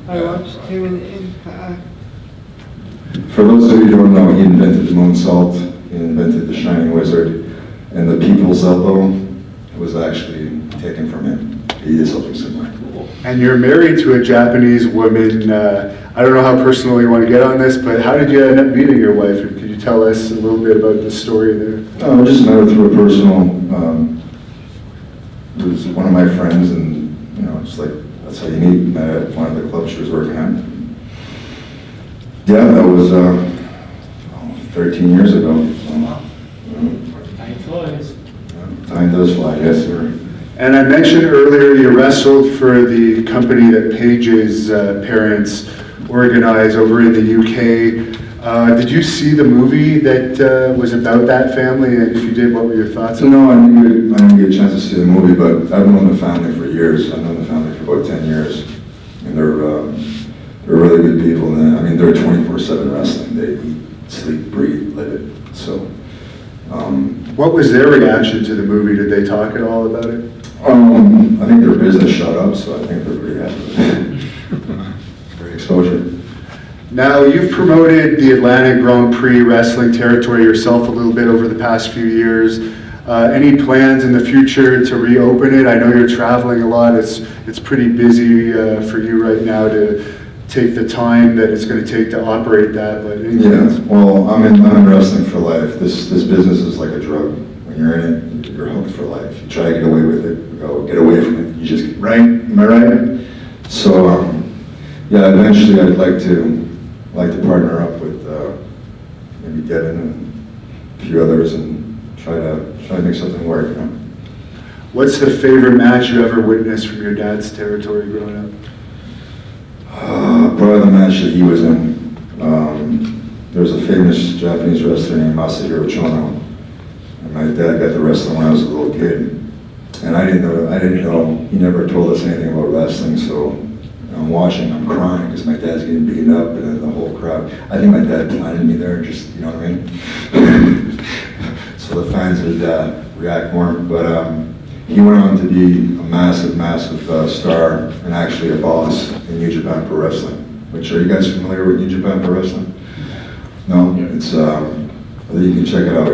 I watched him in Impact. For those of you who don't know, he invented the moonsault, he invented the Shining Wizard, and the People's Elbow was actually taken from him. he did something similar. And you're married to a Japanese woman. I don't know how personal you want to get on this, but how did you end up meeting your wife? And could you tell us a little bit about the story there? I just met her through a personal, it was one of my friends, and, you know, it's like, that's how you meet. Met at one of the clubs she was working at. Yeah, that was 13 years ago. Time flies. Time does fly, yes, sir. And I mentioned earlier you wrestled for the company that Paige's parents organize over in the UK. Did you see the movie that was about that family? And if you did, what were your thoughts on it? No, I didn't get a chance to see the movie, but I've known the family for years. I've known the family for about 10 years. And they're really good people. And I mean, they're 24/7 wrestling. They eat, sleep, breathe, live it. So. What was their reaction to the movie? Did they talk at all about it? I think their business shut up, so I think they're pretty happy with it. Great exposure. Now, you've promoted the Atlantic Grand Prix wrestling territory yourself a little bit over the past few years. Any plans in the future to reopen it? I know you're traveling a lot. It's pretty busy for you right now to take the time that it's going to take to operate that. But any plans? Well, I'm in wrestling for life. This business is like a drug. When you're in it, you're hooked for life. You try to get away with it, get away from it. You just get right. Am I right? So, yeah, eventually I'd like to partner up with maybe Devin and a few others and try to make something work. You know? What's the favorite match you ever witnessed from your dad's territory growing up? Probably the match that he was in. There was a famous Japanese wrestler named Masahiro Chono. And my dad got to wrestle when I was a little kid. And I didn't know, he never told us anything about wrestling, so I'm watching, I'm crying because my dad's getting beaten up and then the whole crowd. I think my dad planted me there, just, you know what I mean? So the fans would react more. But he went on to be a massive star and actually a boss in New Japan Pro Wrestling. Which, are you guys familiar with New Japan Pro Wrestling? No? It's, you can check it out.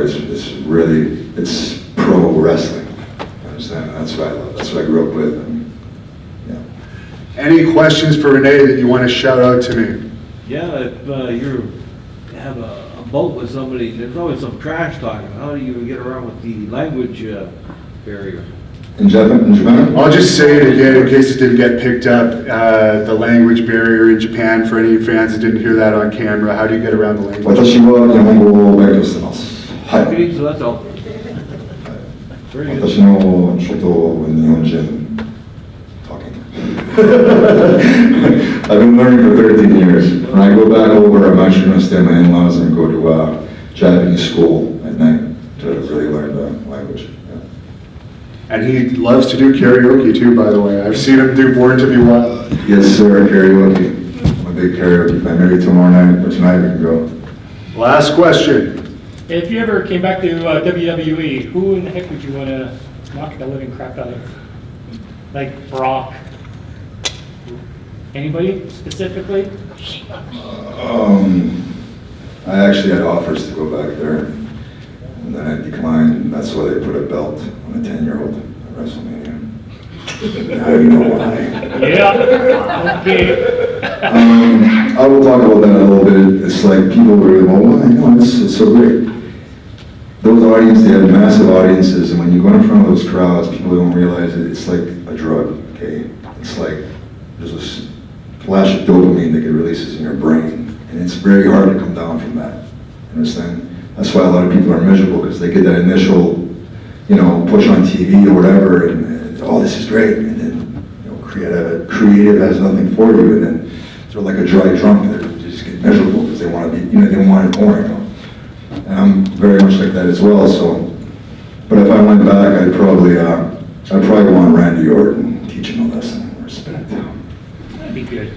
It's pro wrestling. You understand? And that's what I love. That's what I grew up with. And, yeah. Any questions for Rene that you want to shout out to me? Yeah, if you have a boat with somebody, there's always some trash talking. How do you get around with the language barrier? In Japan? I'll just say it again in case it didn't get picked up. The language barrier in Japan, for any fans that didn't hear that on camera, how do you get around the language? 私は日本語を勉強してます。はい。 Okay, so that's all. Very good. 私のちょっと日本人 talking. I've been learning for 13 years. When I go back over, I'm actually going to stay at my in-laws and go to Japanese school at night to really learn the language. And he loves to do karaoke too, by the way. I've seen him do Born to Be Wild. Yes, sir, karaoke. I'm a big karaoke fan. Maybe tomorrow night or tonight we can go. Last question. If you ever came back to WWE, who in the heck would you want to knock the living crap out of? Like Brock? Anybody specifically? I actually had offers to go back there, and then I declined, and that's why they put a belt on a 10-year-old at WrestleMania. Now you know why. Yeah, okay. I will talk about that a little bit. It's like people were, well, why? No, it's so great. Those audiences, they have massive audiences, and when you go in front of those crowds, people don't realize it. It's like a drug, okay? It's like there's this flash of dopamine that get releases in your brain, and it's very hard to come down from that. You understand? That's why a lot of people are miserable, because they get that initial, push on TV or whatever, and oh, this is great, and then creative has nothing for you, and then they're like a dry drunk. They just get miserable because they want to be, they want it more. And I'm very much like that as well. So, but if I went back, I'd probably want Randy Orton teach him a lesson. Respect. That'd be good.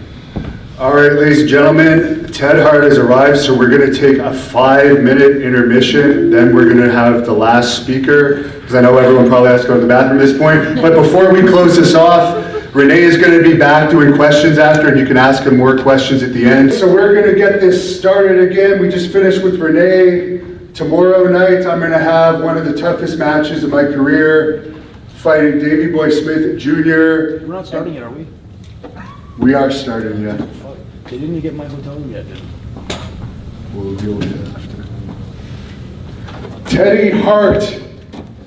All right, ladies and gentlemen, Ted Hart has arrived, so we're going to take a 5-minute intermission. Then we're going to have the last speaker, because I know everyone probably has to go to the bathroom at this point. But before we close this off, Rene is going to be back doing questions after, and you can ask him more questions at the end. So we're going to get this started again. We just finished with Rene. Tomorrow night, I'm going to have one of the toughest matches of my career. fighting Davey Boy Smith Jr. We're not starting yet, are we? We are starting, yeah. Fuck. They didn't get my hotel room yet, dude. We'll deal with it after. Teddy Hart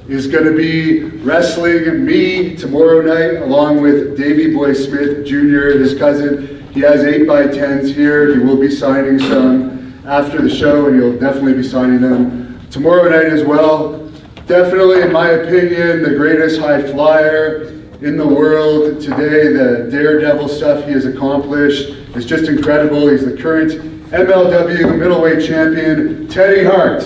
is going to be wrestling me tomorrow night along with Davey Boy Smith Jr., his cousin. He has 8x10s here. He will be signing some after the show, and he'll definitely be signing them tomorrow night as well. Definitely, in my opinion, the greatest high flyer in the world today. The daredevil stuff he has accomplished is just incredible. He's the current MLW middleweight champion, Teddy Hart.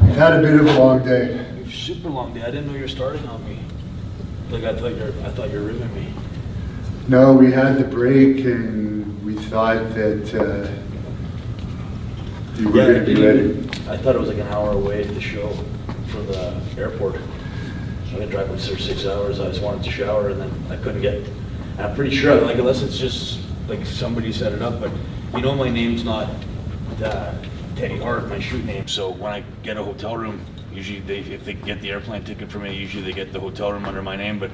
You've had a bit of a long day. Super long day. I didn't know you were starting on me. Like I thought you were ribbing me. No, we had the break and we thought that you were going to be ready. I thought it was like an hour away the show from the airport. I didn't drive for 6 hours. I just wanted to shower and then I couldn't get. And I'm pretty sure, like, unless it's just like somebody set it up, but you know my name's not Teddy Hart, my shoot name. So when I get a hotel room, usually if they get the airplane ticket for me, usually they get the hotel room under my name. But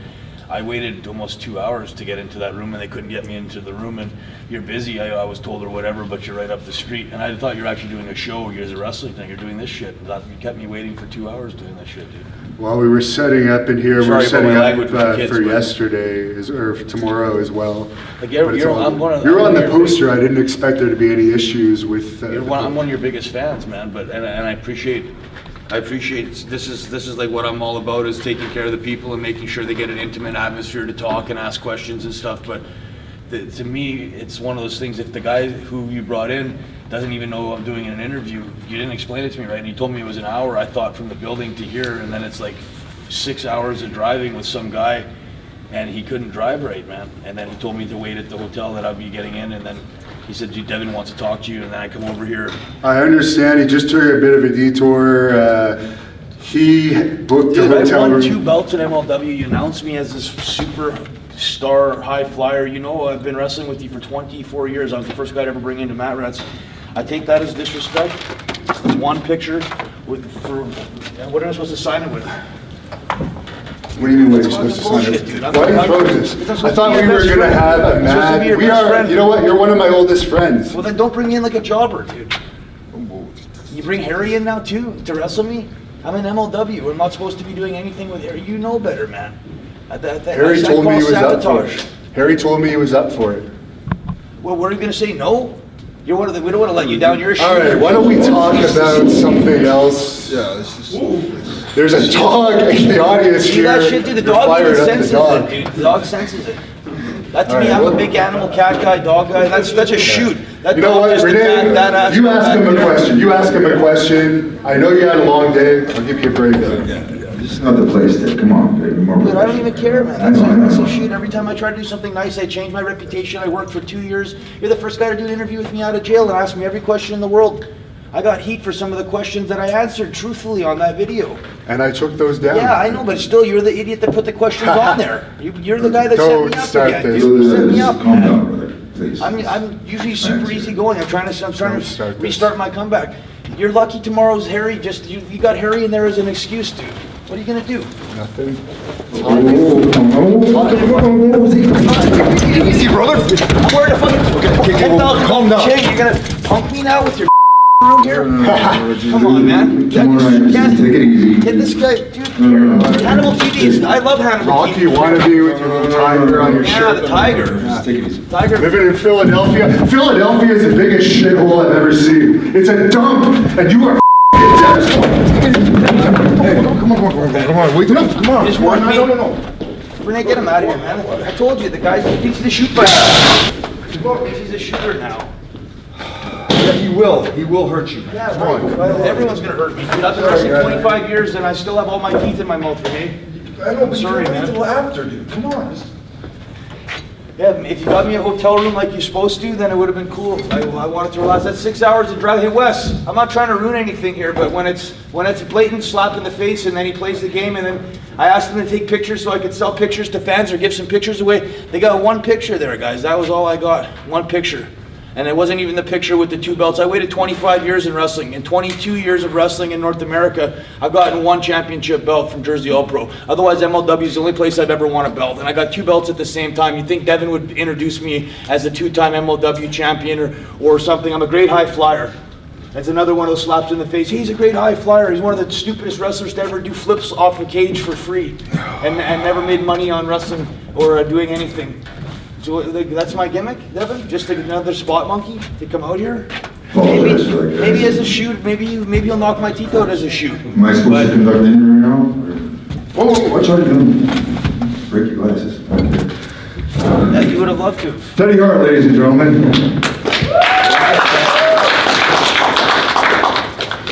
I waited almost 2 hours to get into that room and they couldn't get me into the room, and you're busy, I was told, or whatever, but you're right up the street. And I thought you were actually doing a show, you're a wrestling thing, you're doing this shit. You kept me waiting for 2 hours doing that shit, dude. Well, we were setting up in here, we were Sorry setting about my up language with the kids, for but- yesterday, or tomorrow as well. Like But it's you're all- I'm one of you're on the your- poster, I didn't expect there to be any issues with. I'm one of your biggest fans, man. But and I appreciate this is like what I'm all about, is taking care of the people and making sure they get an intimate atmosphere to talk and ask questions and stuff. But to me, it's one of those things. If the guy who you brought in doesn't even know I'm doing an interview, you didn't explain it to me right, and you told me it was an hour. I thought from the building to here, and then it's like 6 hours of driving with some guy, and he couldn't drive right, man. And then he told me to wait at the hotel that I'd be getting in, and then he said, Devin wants to talk to you, and then I come over here. I understand, he just took a bit of a detour, he booked the Dude, I hotel won room. 2 belts in MLW. You announced me as this superstar high flyer. You know, I've been wrestling with you for 24 years. I was the first guy to ever bring into Mat Rats. I take that as disrespect. It's one picture what am I supposed to sign it with? What do you mean, what are you supposed to sign bullshit, it? dude. Why are you throwing this? I thought we were gonna have a supposed to be your we best are, friend. you know what, you're one of my oldest friends. Well, then don't bring me in like a jobber, dude. You bring Harry in now too to wrestle me? I'm in MLW. I'm not supposed to be doing anything with Harry. You know better, man. Harry told me he was up for it. Harry told me he was up for it. Well, what are you gonna say? No? We don't want to let you down. You're a shooter. All right, why don't we talk about something else? Yeah, this is. There's a dog in the audience See here. that shit, dude? The You're dog even fired up, the senses dog. it, dude. The dog senses it. That to All me, right, I'm well- a big animal, cat guy, dog guy. That's a shoot. That You know dog what, just attacked Rene, that ass. you ask him a question. You ask him a question. I know you had a long day. I'll give you a break. This is not the place there. Come on, baby. More Dude, I don't even care, man. I know, That's I know. a shoot. Every time I try to do something nice, I change my reputation. I worked for 2 years. You're the first guy to do an interview with me out of jail and ask me every question in the world. I got heat for some of the questions that I answered truthfully on that video. And I took those down. Yeah, I know, but still, you're the idiot that put the questions on there. You're the guy that set Don't me up start again, this. dude. Set me up, Calm man. down, brother, please. I'm usually super easy going. I'm trying Don't to start this. restart my comeback. You're lucky tomorrow's Harry. Just you got Harry in there as an excuse, dude. What are you gonna do? Nothing. Easy, brother. I'm wearing a fucking calm down. chain. You're gonna punk me now with your room here? Come on, man. Come on, just take it easy. Get this guy, dude. Hannibal TV is. I love Hannibal Rocky TV. wannabe with your little tiger on your Yeah, shirt. the tiger. Just take it easy. Tiger. Living in Philadelphia. Philadelphia is the biggest shithole I've ever seen. It's a dump, and you are Come on, wake up, come on. Just warn me. No. Rene, get him out of here, man. I told you, the guy thinks he's a shooter. Thinks he's a shooter now. Yeah, he will hurt you. Yeah, right. Well, everyone's gonna hurt me, dude. I've been wrestling 25 years and I still have all my teeth in my mouth, Rene. I know, but Sorry, you can't man. wait till after, dude. Come on. Yeah, if you got me a hotel room like you're supposed to, then it would have been cool. I wanted to relax. That's 6 hours of drive. Hey, Wes, I'm not trying to ruin anything here, but when it's a blatant slap in the face and then he plays the game and then I asked him to take pictures so I could sell pictures to fans or give some pictures away. They got one picture there, guys. That was all I got. One picture. And it wasn't even the picture with the 2 belts. I waited 25 years in wrestling. In 22 years of wrestling in North America, I've gotten 1 championship belt from Jersey All Pro. Otherwise, MLW is the only place I've ever won a belt. And I got 2 belts at the same time. You'd think Devin would introduce me as a 2-time MLW champion or something. I'm a great high flyer. That's another one of those slaps in the face. He's a great high flyer. He's one of the stupidest wrestlers to ever do flips off a cage for free and never made money on wrestling or doing anything. So that's my gimmick, Devin? Just another spot monkey to come out here? Maybe as a shoot, maybe you'll knock my teeth out as a shoot. Am I supposed to conduct the interview now? Whoa, what are you doing? Break your glasses. That you would have loved to. Teddy Hart, ladies and gentlemen.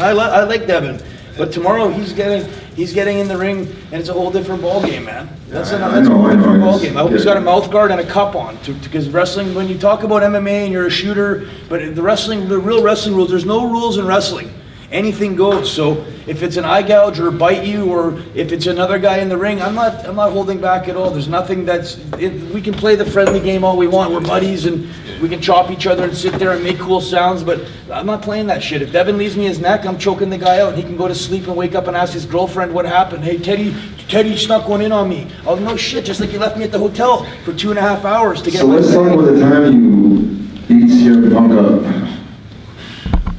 I like Devin, but tomorrow he's getting in the ring, and it's a whole different ball game, man. That's a whole different ball game. I hope he's got a mouth guard and a cup on, because wrestling. When you talk about MMA and you're a shooter, but the real wrestling rules. There's no rules in wrestling. Anything goes. So if it's an eye gouge or bite you, or if it's another guy in the ring, I'm not holding back at all. There's nothing we can play the friendly game all we want. We're buddies and we can chop each other and sit there and make cool sounds, but I'm not playing that shit. If Devin leaves me his neck, I'm choking the guy out, and he can go to sleep and wake up and ask his girlfriend what happened. Hey, Teddy snuck one in on me. Oh, no shit, just like you left me at the hotel for 2.5 hours to get So let's talk about the time you beat CM Punk up.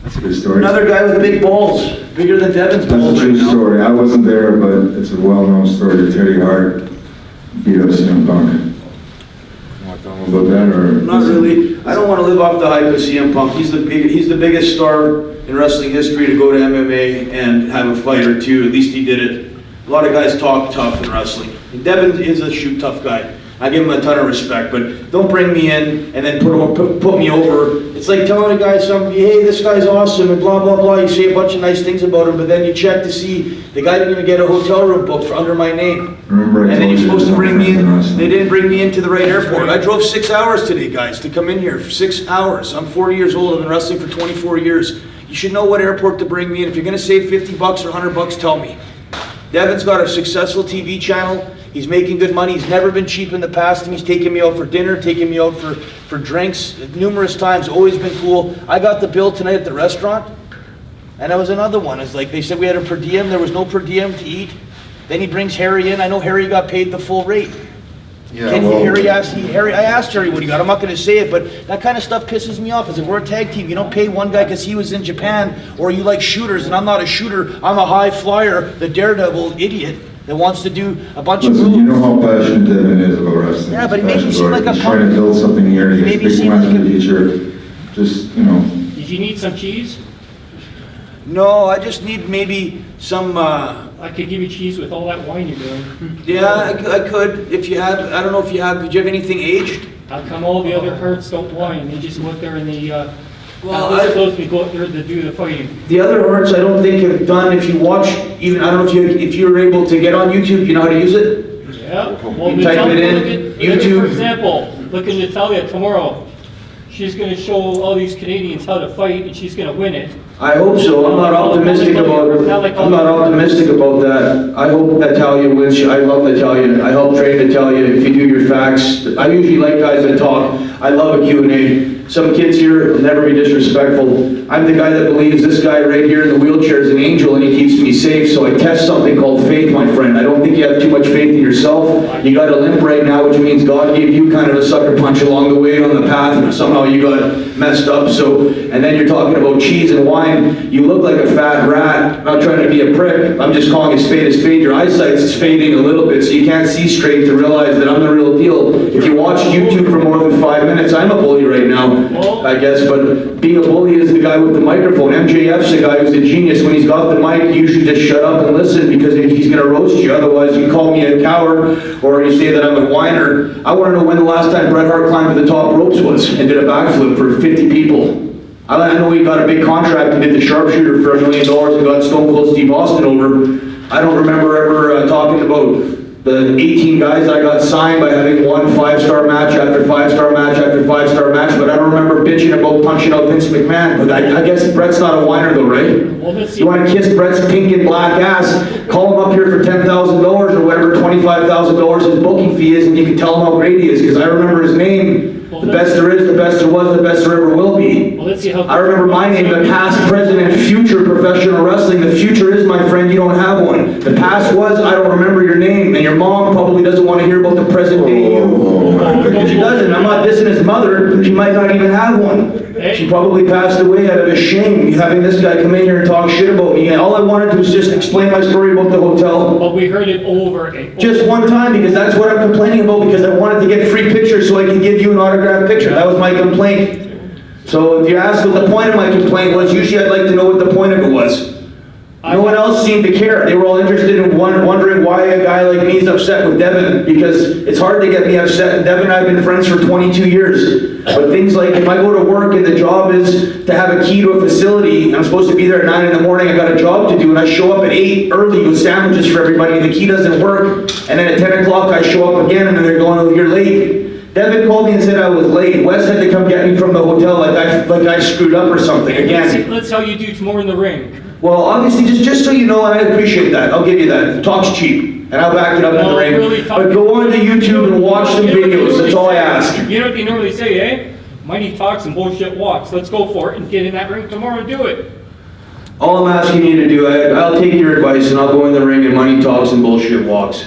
That's a good story. Another guy with big balls, bigger than Devin's balls. That's a true story. I wasn't there, but it's a well-known story that Teddy Hart beat up CM Punk. About that, or not really. I don't want to live off the hype of CM Punk. He's the biggest star in wrestling history to go to MMA and have a fight or two. At least he did it. A lot of guys talk tough in wrestling. And Devin is a shoot tough guy. I give him a ton of respect, but don't bring me in and then put me over. It's like telling a guy hey, this guy's awesome and blah, blah, blah. You say a bunch of nice things about him, but then you check to see the guy didn't even get a hotel room booked under my name. Remember, and then you're supposed to bring me in. They didn't bring me into the right airport. I drove 6 hours today, guys, to come in here for 6 hours. I'm 40 years old. I've been wrestling for 24 years. You should know what airport to bring me in. If you're going to save $50 or $100, tell me. Devin's got a successful TV channel. He's making good money. He's never been cheap in the past. And he's taken me out for dinner, taken me out for drinks numerous times. Always been cool. I got the bill tonight at the restaurant. And that was another one. It's like they said we had a per diem. There was no per diem to eat. Then he brings Harry in. I know Harry got paid the full rate. yeah, I asked Harry what he got. I'm not going to say it, but that kind of stuff pisses me off. It's like, we're a tag team. You don't pay one guy because he was in Japan, or you like shooters, and I'm not a shooter. I'm a high flyer, the daredevil idiot that wants to do a bunch of moves. You know how passionate Devin is about wrestling. Yeah, but he made me seem like a He's trying to build something here. He He made me has big seem plans like in a- the future. Just, Did you need some cheese? No, I just need maybe some, I could give you cheese with all that wine you're doing. yeah, I could, if you have, I don't know if you have, did you have anything aged? How come all the other Harts don't wine? They just go out there and they, Well, as opposed to go out there to do the fighting. The other Harts I don't think have done, if you watch, even, I don't know if you were able to get on YouTube, you know how to use it? Yeah. Well, You type it in, look at, YouTube. for example, look at Natalia tomorrow. She's going to show all these Canadians how to fight, and she's going to win it. I hope so. I'm not optimistic about that. I hope Natalia wins. I love Natalia. I help train Natalia. If you do your facts, I usually like guys that talk. I love a Q&A. Some kids here will never be disrespectful. I'm the guy that believes this guy right here in the wheelchair is an angel and he keeps me safe, so I test something called faith, my friend. I don't think you have too much faith in yourself. You got a limp right now, which means God gave you kind of a sucker punch along the way on the path, and somehow you got messed up. So, and then you're talking about cheese and wine. You look like a fat rat. I'm not trying to be a prick. I'm just calling a spade a spade. Your eyesight's fading a little bit, so you can't see straight to realize that I'm the real deal. If you watch YouTube for more than 5 minutes, I'm a bully right now, I guess. But being a bully is the guy with the microphone. MJF's the guy who's a genius. When he's got the mic, you should just shut up and listen, because he's going to roast you. Otherwise, you call me a coward or you say that I'm a whiner. I want to know when the last time Bret Hart climbed to the top ropes was and did a backflip for 50 people. I know he got a big contract and did the sharpshooter for $1 million and got Stone Cold Steve Austin over. I don't remember ever talking about the 18 guys I got signed by having won 5-star match after 5-star match after 5-star match, but I don't remember bitching about punching out Vince McMahon. But I guess Bret's not a whiner though, right? Well, let's see. You want to kiss Bret's pink and black ass, call him up here for $10,000 or whatever $25,000 his booking fee is, and you can tell him how great he is, because I remember his name. The best there is, the best there was, the best there ever will be. Well, let's see how. I remember my name, the past, present, and future professional wrestling. The future is, my friend, you don't have one. The past was, I don't remember your name, and your mom probably doesn't want to hear about the present day you. She doesn't. I'm not dissing his mother. She might not even have one. She probably passed away out of shame having this guy come in here and talk shit about me. And all I wanted to was just explain my story about the hotel. But we heard it over and over. Just one time, because that's what I'm complaining about, because I wanted to get free pictures so I could give you an autographed picture. That was my complaint. So if you ask what the point of my complaint was, usually I'd like to know what the point of it was. No one else seemed to care. They were all interested in wondering why a guy like me is upset with Devin, because it's hard to get me upset. And Devin and I have been friends for 22 years. But things like, if I go to work and the job is to have a key to a facility, I'm supposed to be there at 9 in the morning, I got a job to do, and I show up at 8 early with sandwiches for everybody, and the key doesn't work, and then at 10 o'clock I show up again, and then they're going, oh, you're late. Devin called me and said I was late. Wes had to come get me from the hotel like I screwed up or something. Again. Let's see how you do tomorrow in the ring. Well, obviously, just so you know, and I appreciate that. I'll give you that. Talk's cheap, and I'll back it up in the ring. Really but go on to YouTube and watch some videos. That's all I ask. You know what they normally say, eh? Mighty talks and bullshit walks. Let's go for it and get in that ring tomorrow and do it. All I'm asking you to do, I'll take your advice and I'll go in the ring and money talks and bullshit walks.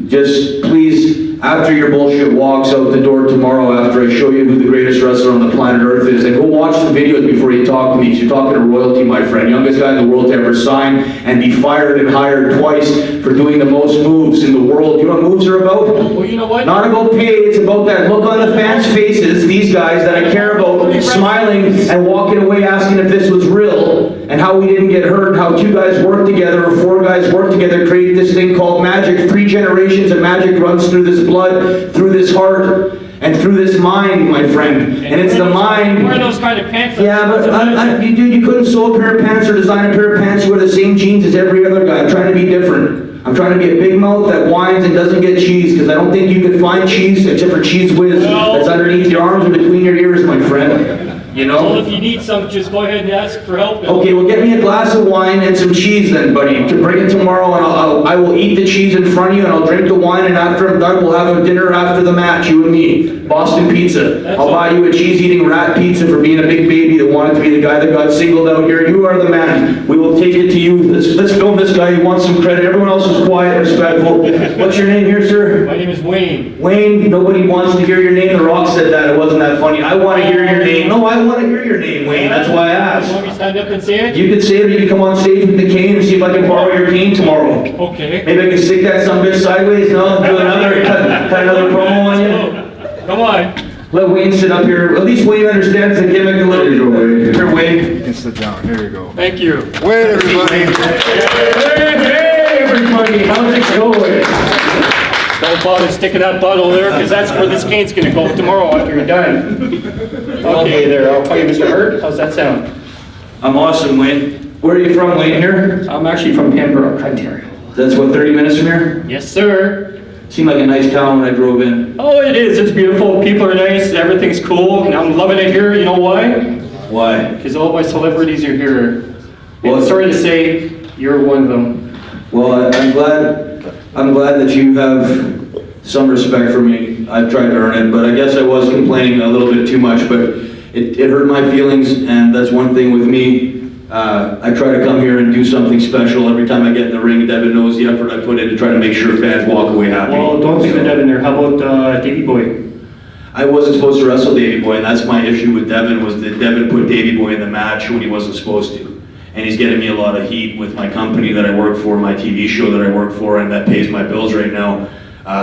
Just please, after your bullshit walks out the door tomorrow, after I show you who the greatest wrestler on the planet Earth is, and go watch some videos before you talk to me, because you're talking to royalty, my friend. Youngest guy in the world to ever sign and be fired and hired twice for doing the most moves in the world. You know what moves are about? Well, you know what? Not about pay, it's about that look on the fans' faces, these guys that I care about, smiling and walking away asking if this was real, and how we didn't get hurt, how 2 guys work together, or 4 guys work together, create this thing called magic. 3 generations of magic runs through this blood, through this heart, and through this mind, my friend. And it's the mind. Wear those kind of pants. Yeah, but you couldn't sew a pair of pants or design a pair of pants. You wear the same jeans as every other guy. I'm trying to be different. I'm trying to be a big mouth that whines and doesn't get cheese, because I don't think you could find cheese except for Cheese Whiz that's underneath your arms or between your ears, my friend. You know? Well, if you need some, just go ahead and ask for help. Okay, well, get me a glass of wine and some cheese then, buddy, to bring it tomorrow, and I will eat the cheese in front of you, and I'll drink the wine, and after I'm done, we'll have a dinner after the match, you and me. Boston pizza. I'll buy you a cheese-eating rat pizza for being a big baby that wanted to be the guy that got singled out here. You are the man. We will take it to you. Let's film this guy. He wants some credit. Everyone else is quiet, respectful. What's your name here, sir? My name is Wayne. Wayne, nobody wants to hear your name. The Rock said that. It wasn't that funny. I want to hear your name. No, I want to hear your name, Wayne. That's why I asked. You want me to stand up and say it? You can say it, or you can come on stage with the cane and see if I can borrow your cane tomorrow. Okay. Maybe I can stick that some bitch sideways, no? Do another, cut another promo on you? Come on. Let Wayne sit up here. At least Wayne understands the gimmick a little. There you go, Wayne. Here, Wayne. You can sit down. Here you go. Thank you. Wayne, everybody. Hey, everybody, how's it going? Don't bother sticking that bottle there, because that's where this cane's going to go tomorrow after you're done. Okay, there, I'll call you Mr. Hart. How's that sound? I'm awesome, Wayne. Where are you from, Wayne, here? I'm actually from Pembroke, Ontario. That's what, 30 minutes from here? Yes, sir. Seemed like a nice town when I drove in. Oh, it is. It's beautiful. People are nice. Everything's cool. And I'm loving it here. You know why? Why? Because all my celebrities are here. Well, And sorry to say, you're one of them. Well, I'm glad that you have some respect for me. I've tried to earn it, but I guess I was complaining a little bit too much, but it hurt my feelings, and that's one thing with me. I try to come here and do something special every time I get in the ring. Devin knows the effort I put in to try to make sure fans walk away happy. Well, don't leave Devin there. How about Davey Boy? I wasn't supposed to wrestle Davey Boy, and that's my issue with Devin, was that Devin put Davey Boy in the match when he wasn't supposed to. And he's getting me a lot of heat with my company that I work for, my TV show that I work for, and that pays my bills right now.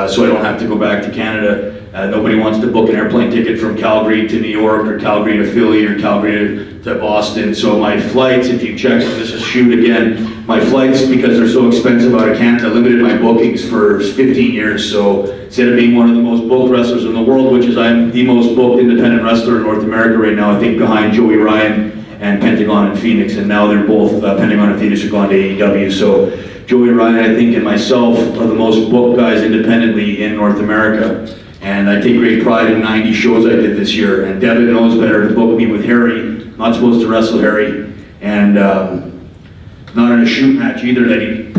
So I don't have to go back to Canada. Nobody wants to book an airplane ticket from Calgary to New York, or Calgary to Philly, or Calgary to Boston. So my flights, if you check, this is shoot again, my flights, because they're so expensive out of Canada, limited my bookings for 15 years. So instead of being one of the most booked wrestlers in the world, which is I'm the most booked independent wrestler in North America right now, I think behind Joey Ryan and Pentagon and Phoenix, and now they're both, Pentagon and Phoenix are gone to AEW. So Joey Ryan, I think, and myself are the most booked guys independently in North America. And I take great pride in 90 shows I did this year. And Devin knows better to book me with Harry. Not supposed to wrestle Harry. And not in a shoot match either that he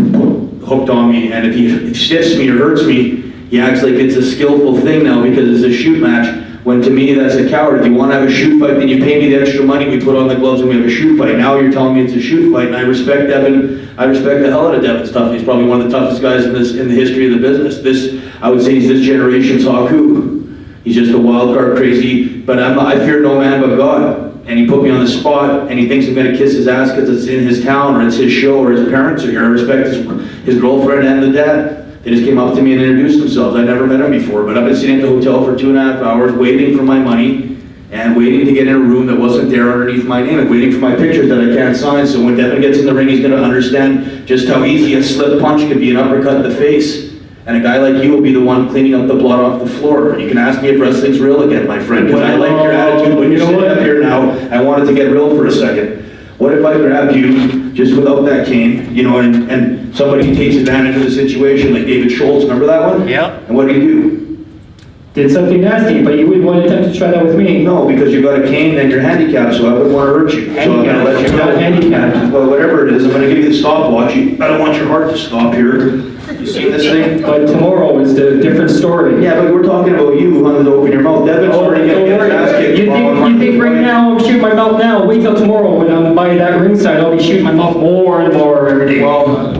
hooked on me. And if he stiffs me or hurts me, he acts like it's a skillful thing now because it's a shoot match. when to me that's a coward. If you want to have a shoot fight, then you pay me the extra money, we put on the gloves and we have a shoot fight. Now you're telling me it's a shoot fight, and I respect Devin. I respect the hell out of Devin stuff. He's probably one of the toughest guys in the history of the business. I would say he's this generation's Haku. He's just a wild card crazy, but I fear no man but God. And he put me on the spot, and he thinks I'm gonna kiss his ass because it's in his town, or it's his show, or his parents are here. I respect his girlfriend and the dad. They just came up to me and introduced themselves. I never met him before, but I've been sitting at the hotel for 2.5 hours waiting for my money and waiting to get in a room that wasn't there underneath my name and waiting for my pictures that I can't sign. So when Devin gets in the ring, he's gonna understand just how easy a slip punch could be an uppercut in the face. And a guy like you will be the one cleaning up the blood off the floor. You can ask me if wrestling's real again, my friend, because I like your attitude, but you're sitting up here now. I wanted to get real for a second. What if I grabbed you just without that cane, you know, and somebody takes advantage of the situation, like David Schultz, remember that one? Yeah. And what do you do? Did something nasty, but you wouldn't want to attempt to try that with me. No, because you got a cane and you're handicapped, so I wouldn't want to hurt you. So I'm gonna let you Not go. handicapped. Well, whatever it is, I'm gonna give you the stopwatch. I don't want your heart to stop here. You see this thing? But tomorrow is a different story. Yeah, but we're talking about you who wanted to open your mouth. Devin's already gonna get his ass kicked. You think right now I'm shooting my mouth now? Wait till tomorrow when I'm by that ringside. I'll be shooting my mouth more and more every day. Well,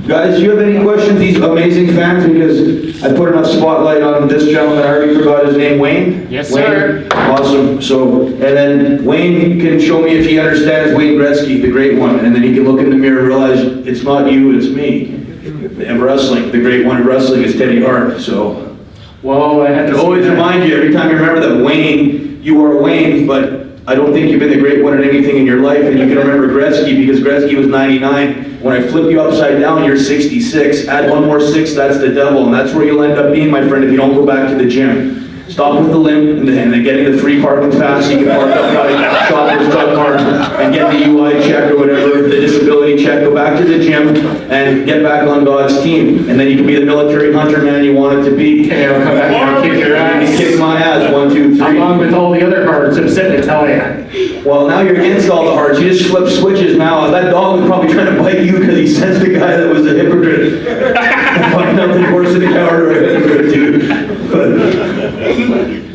guys, do you have any questions, these amazing fans? Because I put enough spotlight on this gentleman. I already forgot his name, Wayne? Yes, Wayne? sir. Awesome. So, and then Wayne can show me if he understands Wayne Gretzky, the great one. And then he can look in the mirror and realize it's not you, it's me. And wrestling, the great one of wrestling is Teddy Hart. So, Well, I have to to always say that. remind you, every time you remember that Wayne, you are Wayne, but I don't think you've been the great one at anything in your life, and you can remember Gretzky because Gretzky was 99. When I flip you upside down, you're 66. Add one more 6, that's the devil, and that's where you'll end up being, my friend, if you don't go back to the gym. Stop with the limp and then getting the free parking pass so you can park up by Shoppers Drug Mart and get the UI check or whatever, the disability check. Go back to the gym and get back on God's team. And then you can be the military hunter man you wanted to be. Okay, I'll come back and kick your ass. You kick my ass, 1, 2, 3. Along with all the other hearts, I'm sitting to tell you. Well, now you're against all the hearts. You just flip switches now. That dog was probably trying to bite you because he sensed a guy that was a hypocrite. Find nothing worse than a coward or a hypocrite, dude.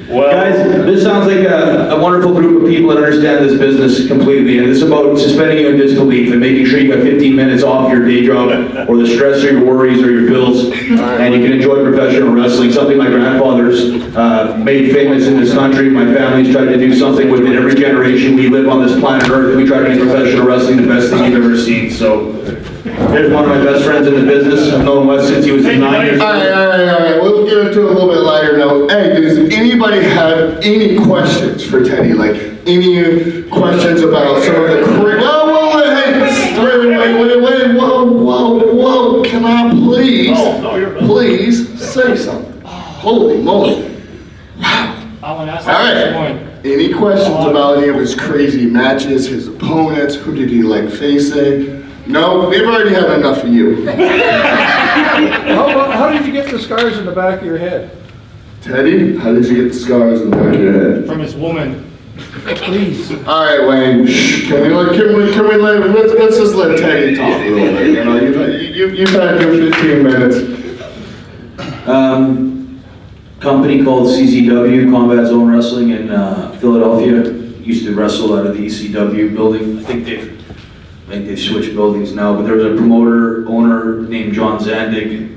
Guys, this sounds like a wonderful group of people that understand this business completely, and it's about suspending you in disbelief and making sure you got 15 minutes off your day job or the stress or your worries or your bills, and you can enjoy professional wrestling, something my grandfathers made famous in this country. My family's tried to do something with it. Every generation we live on this planet Earth, we try to make professional wrestling the best thing you've ever seen. So, here's one of my best friends in the business. I've known Wes since he was 9 years old. All right. We'll get into a little bit lighter note. Hey, does anybody have any questions for Teddy? Like, any questions about some of the wait, whoa. Can I please say something? Holy moly. I want to ask All that right. point. Any questions about any of his crazy matches, his opponents? Who did he like facing? No, we've already had enough of you. How did you get the scars in the back of your head? Teddy, how did you get the scars in the back of your head? From his woman. Please. All right, Wayne. Shh. Let's just let Teddy talk a little bit. You know, you've had your 15 minutes. Company called CZW, Combat Zone Wrestling in Philadelphia. Used to wrestle out of the ECW building. I think they've switched buildings now, but there was a promoter, owner named John Zandig,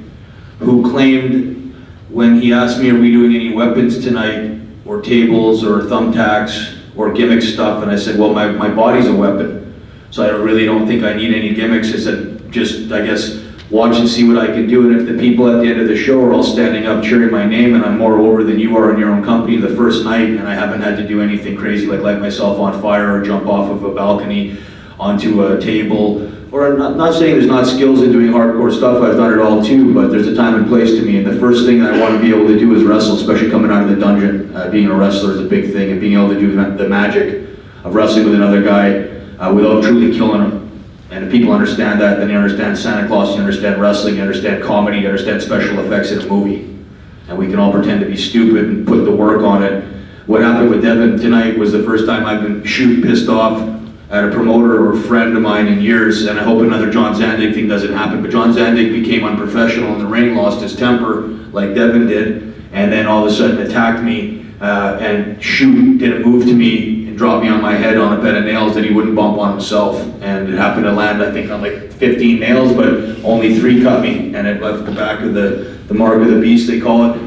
who claimed when he asked me, are we doing any weapons tonight, or tables, or thumbtacks, or gimmick stuff, and I said, well, my body's a weapon, so I really don't think I need any gimmicks. I said, just, I guess, watch and see what I can do, and if the people at the end of the show are all standing up cheering my name, and I'm more over than you are in your own company the first night, and I haven't had to do anything crazy like light myself on fire or jump off of a balcony onto a table, or I'm not saying there's not skills in doing hardcore stuff, I've done it all too, but there's a time and place to me, and the first thing I want to be able to do is wrestle, especially coming out of the dungeon. Being a wrestler is a big thing, and being able to do the magic of wrestling with another guy without truly killing him. And if people understand that, then you understand Santa Claus, you understand wrestling, you understand comedy, you understand special effects in a movie. And we can all pretend to be stupid and put the work on it. What happened with Devin tonight was the first time I've been pissed off at a promoter or a friend of mine in years, and I hope another John Zandig thing doesn't happen, but John Zandig became unprofessional in the ring, lost his temper like Devin did, and then all of a sudden attacked me and shoot didn't move to me and drop me on my head on a bed of nails that he wouldn't bump on himself. And it happened to land, I think, on like 15 nails, but only 3 cut me, and it left the back of the mark of the beast, they call it.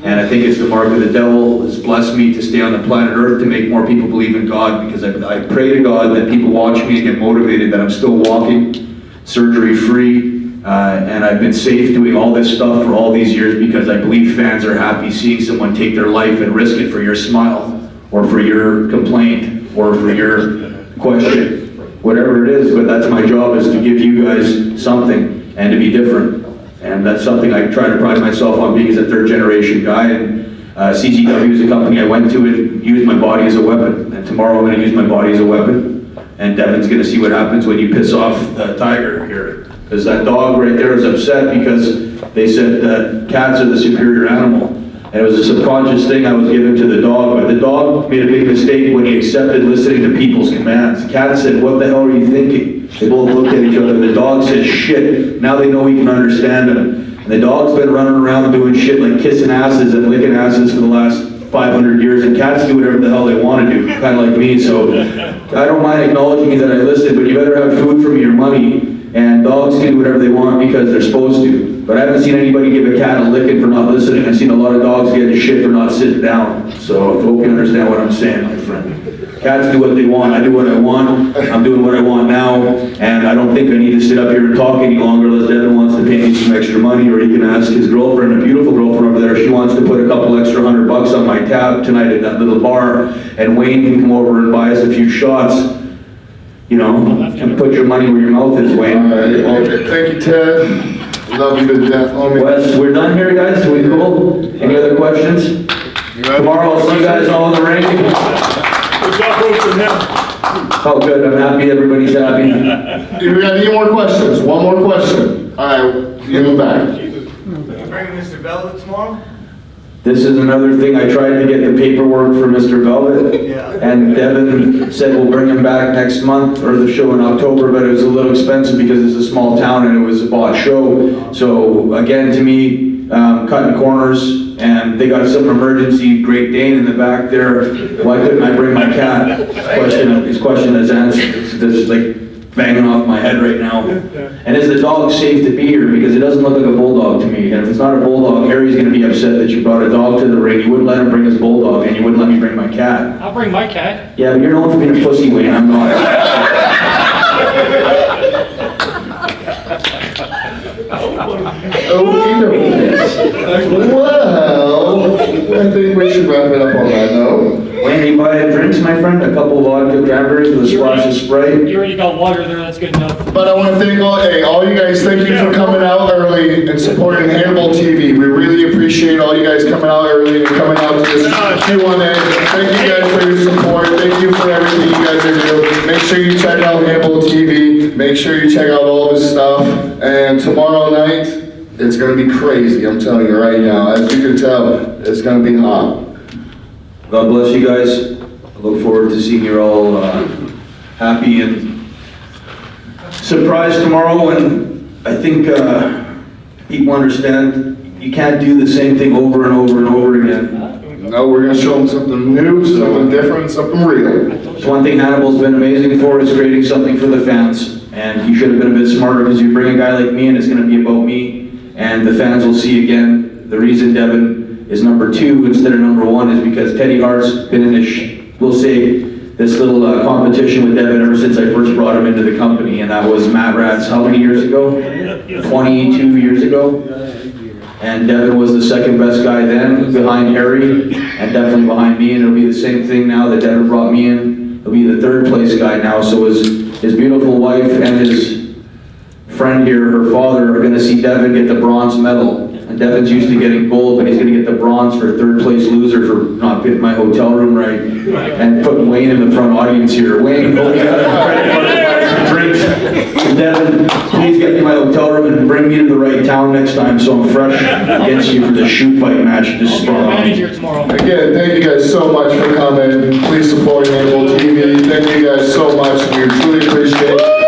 And I think it's the mark of the devil has blessed me to stay on the planet Earth to make more people believe in God, because I pray to God that people watch me and get motivated, that I'm still walking, surgery-free, and I've been safe doing all this stuff for all these years because I believe fans are happy seeing someone take their life and risk it for your smile, or for your complaint, or for your question, whatever it is. But that's my job, is to give you guys something and to be different. And that's something I try to pride myself on, being as a 3rd generation guy. And CZW is a company I went to and used my body as a weapon. And tomorrow I'm going to use my body as a weapon. And Devin's going to see what happens when you piss off the tiger here. Because that dog right there is upset because they said that cats are the superior animal. And it was a subconscious thing I was given to the dog. But the dog made a big mistake when he accepted listening to people's commands. The cat said, "What the hell are you thinking?" They both looked at each other. The dog said, "Shit." Now they know we can understand him. And the dog's been running around doing shit like kissing asses and licking asses for the last 500 years, and cats do whatever the hell they want to do, kind of like me. So I don't mind acknowledging that I listen, but you better have food for me or money. And dogs can do whatever they want because they're supposed to. But I haven't seen anybody give a cat a licking for not listening. I've seen a lot of dogs get shit for not sitting down. So I hope you understand what I'm saying, my friend. Cats do what they want, I do what I want, I'm doing what I want now, and I don't think I need to sit up here and talk any longer unless Devin wants to pay me some extra money, or he can ask his girlfriend, a beautiful girlfriend over there, if she wants to put a couple extra $100 on my tab tonight at that little bar, and Wayne can come over and buy us a few shots, you know, and put your money where your mouth is, Wayne. All right, well, thank you, Ted. Love you to death, homie. Wes, we're done here, guys, are we cool? Any other questions? Tomorrow I'll see you guys all in the ring. Oh, good, I'm happy, everybody's happy. Do we got any more questions? One more question. All right, give it back. You bringing Mr. Velvet tomorrow? This is another thing, I tried to get the paperwork for Mr. Velvet, and Devin said we'll bring him back next month, or the show in October, but it was a little expensive because it's a small town and it was a bought show. So again, to me, cutting corners, and they got some emergency Great Dane in the back there. Why couldn't I bring my cat? His question is answered. It's like banging off my head right now. And is the dog safe to be here? Because it doesn't look like a bulldog to me. And if it's not a bulldog, Harry's going to be upset that you brought a dog to the ring. You wouldn't let him bring his bulldog, and you wouldn't let me bring my cat. I'll bring my cat. Yeah, but you're known for being a pussy, Wayne. I'm not. Well, I think we should wrap it up on that note. Wayne, you buy drinks, my friend? A couple vodka cranberries with a splash of Sprite? You already got water there, that's good enough. But I want to thank all you guys. Thank you for coming out early and supporting Hannibal TV. We really appreciate all you guys coming out early and coming out to this Q1A. Thank you guys for your support. Thank you for everything you guys are doing. Make sure you check out Hannibal TV. Make sure you check out all of his stuff. And tomorrow night, it's going to be crazy. I'm telling you right now. As you can tell, it's going to be hot. God bless you guys. I look forward to seeing you all happy and surprised tomorrow. And I think people understand you can't do the same thing over and over and over again. No, we're going to show them something new, something different, something real. It's one thing Hannibal's been amazing for, is creating something for the fans. And he should have been a bit smarter, because you bring a guy like me and it's going to be about me. And the fans will see again the reason Devin is number 2 instead of number 1 is because Teddy Hart's been in this, we'll say, this little competition with Devin ever since I first brought him into the company, and that was Matt Rat's how many years ago? 22 years ago. And Devin was the second best guy then, behind Harry, and definitely behind me, and it'll be the same thing now that Devin brought me in. He'll be the 3rd place guy now, so his beautiful wife and his friend here, her father, are gonna see Devin get the bronze medal. And Devin's used to getting gold, but he's going to get the bronze for 3rd place loser for not getting my hotel room right. And putting Wayne in the front audience here. Wayne, hope you got credit card to buy some drinks. And Devin, please get me my hotel room and bring me to the right town next time so I'm fresh against you for the shoot fight match. Just Manager tomorrow. Again, thank you guys so much for coming. Please support Hannibal TV. Thank you guys so much. We truly appreciate it.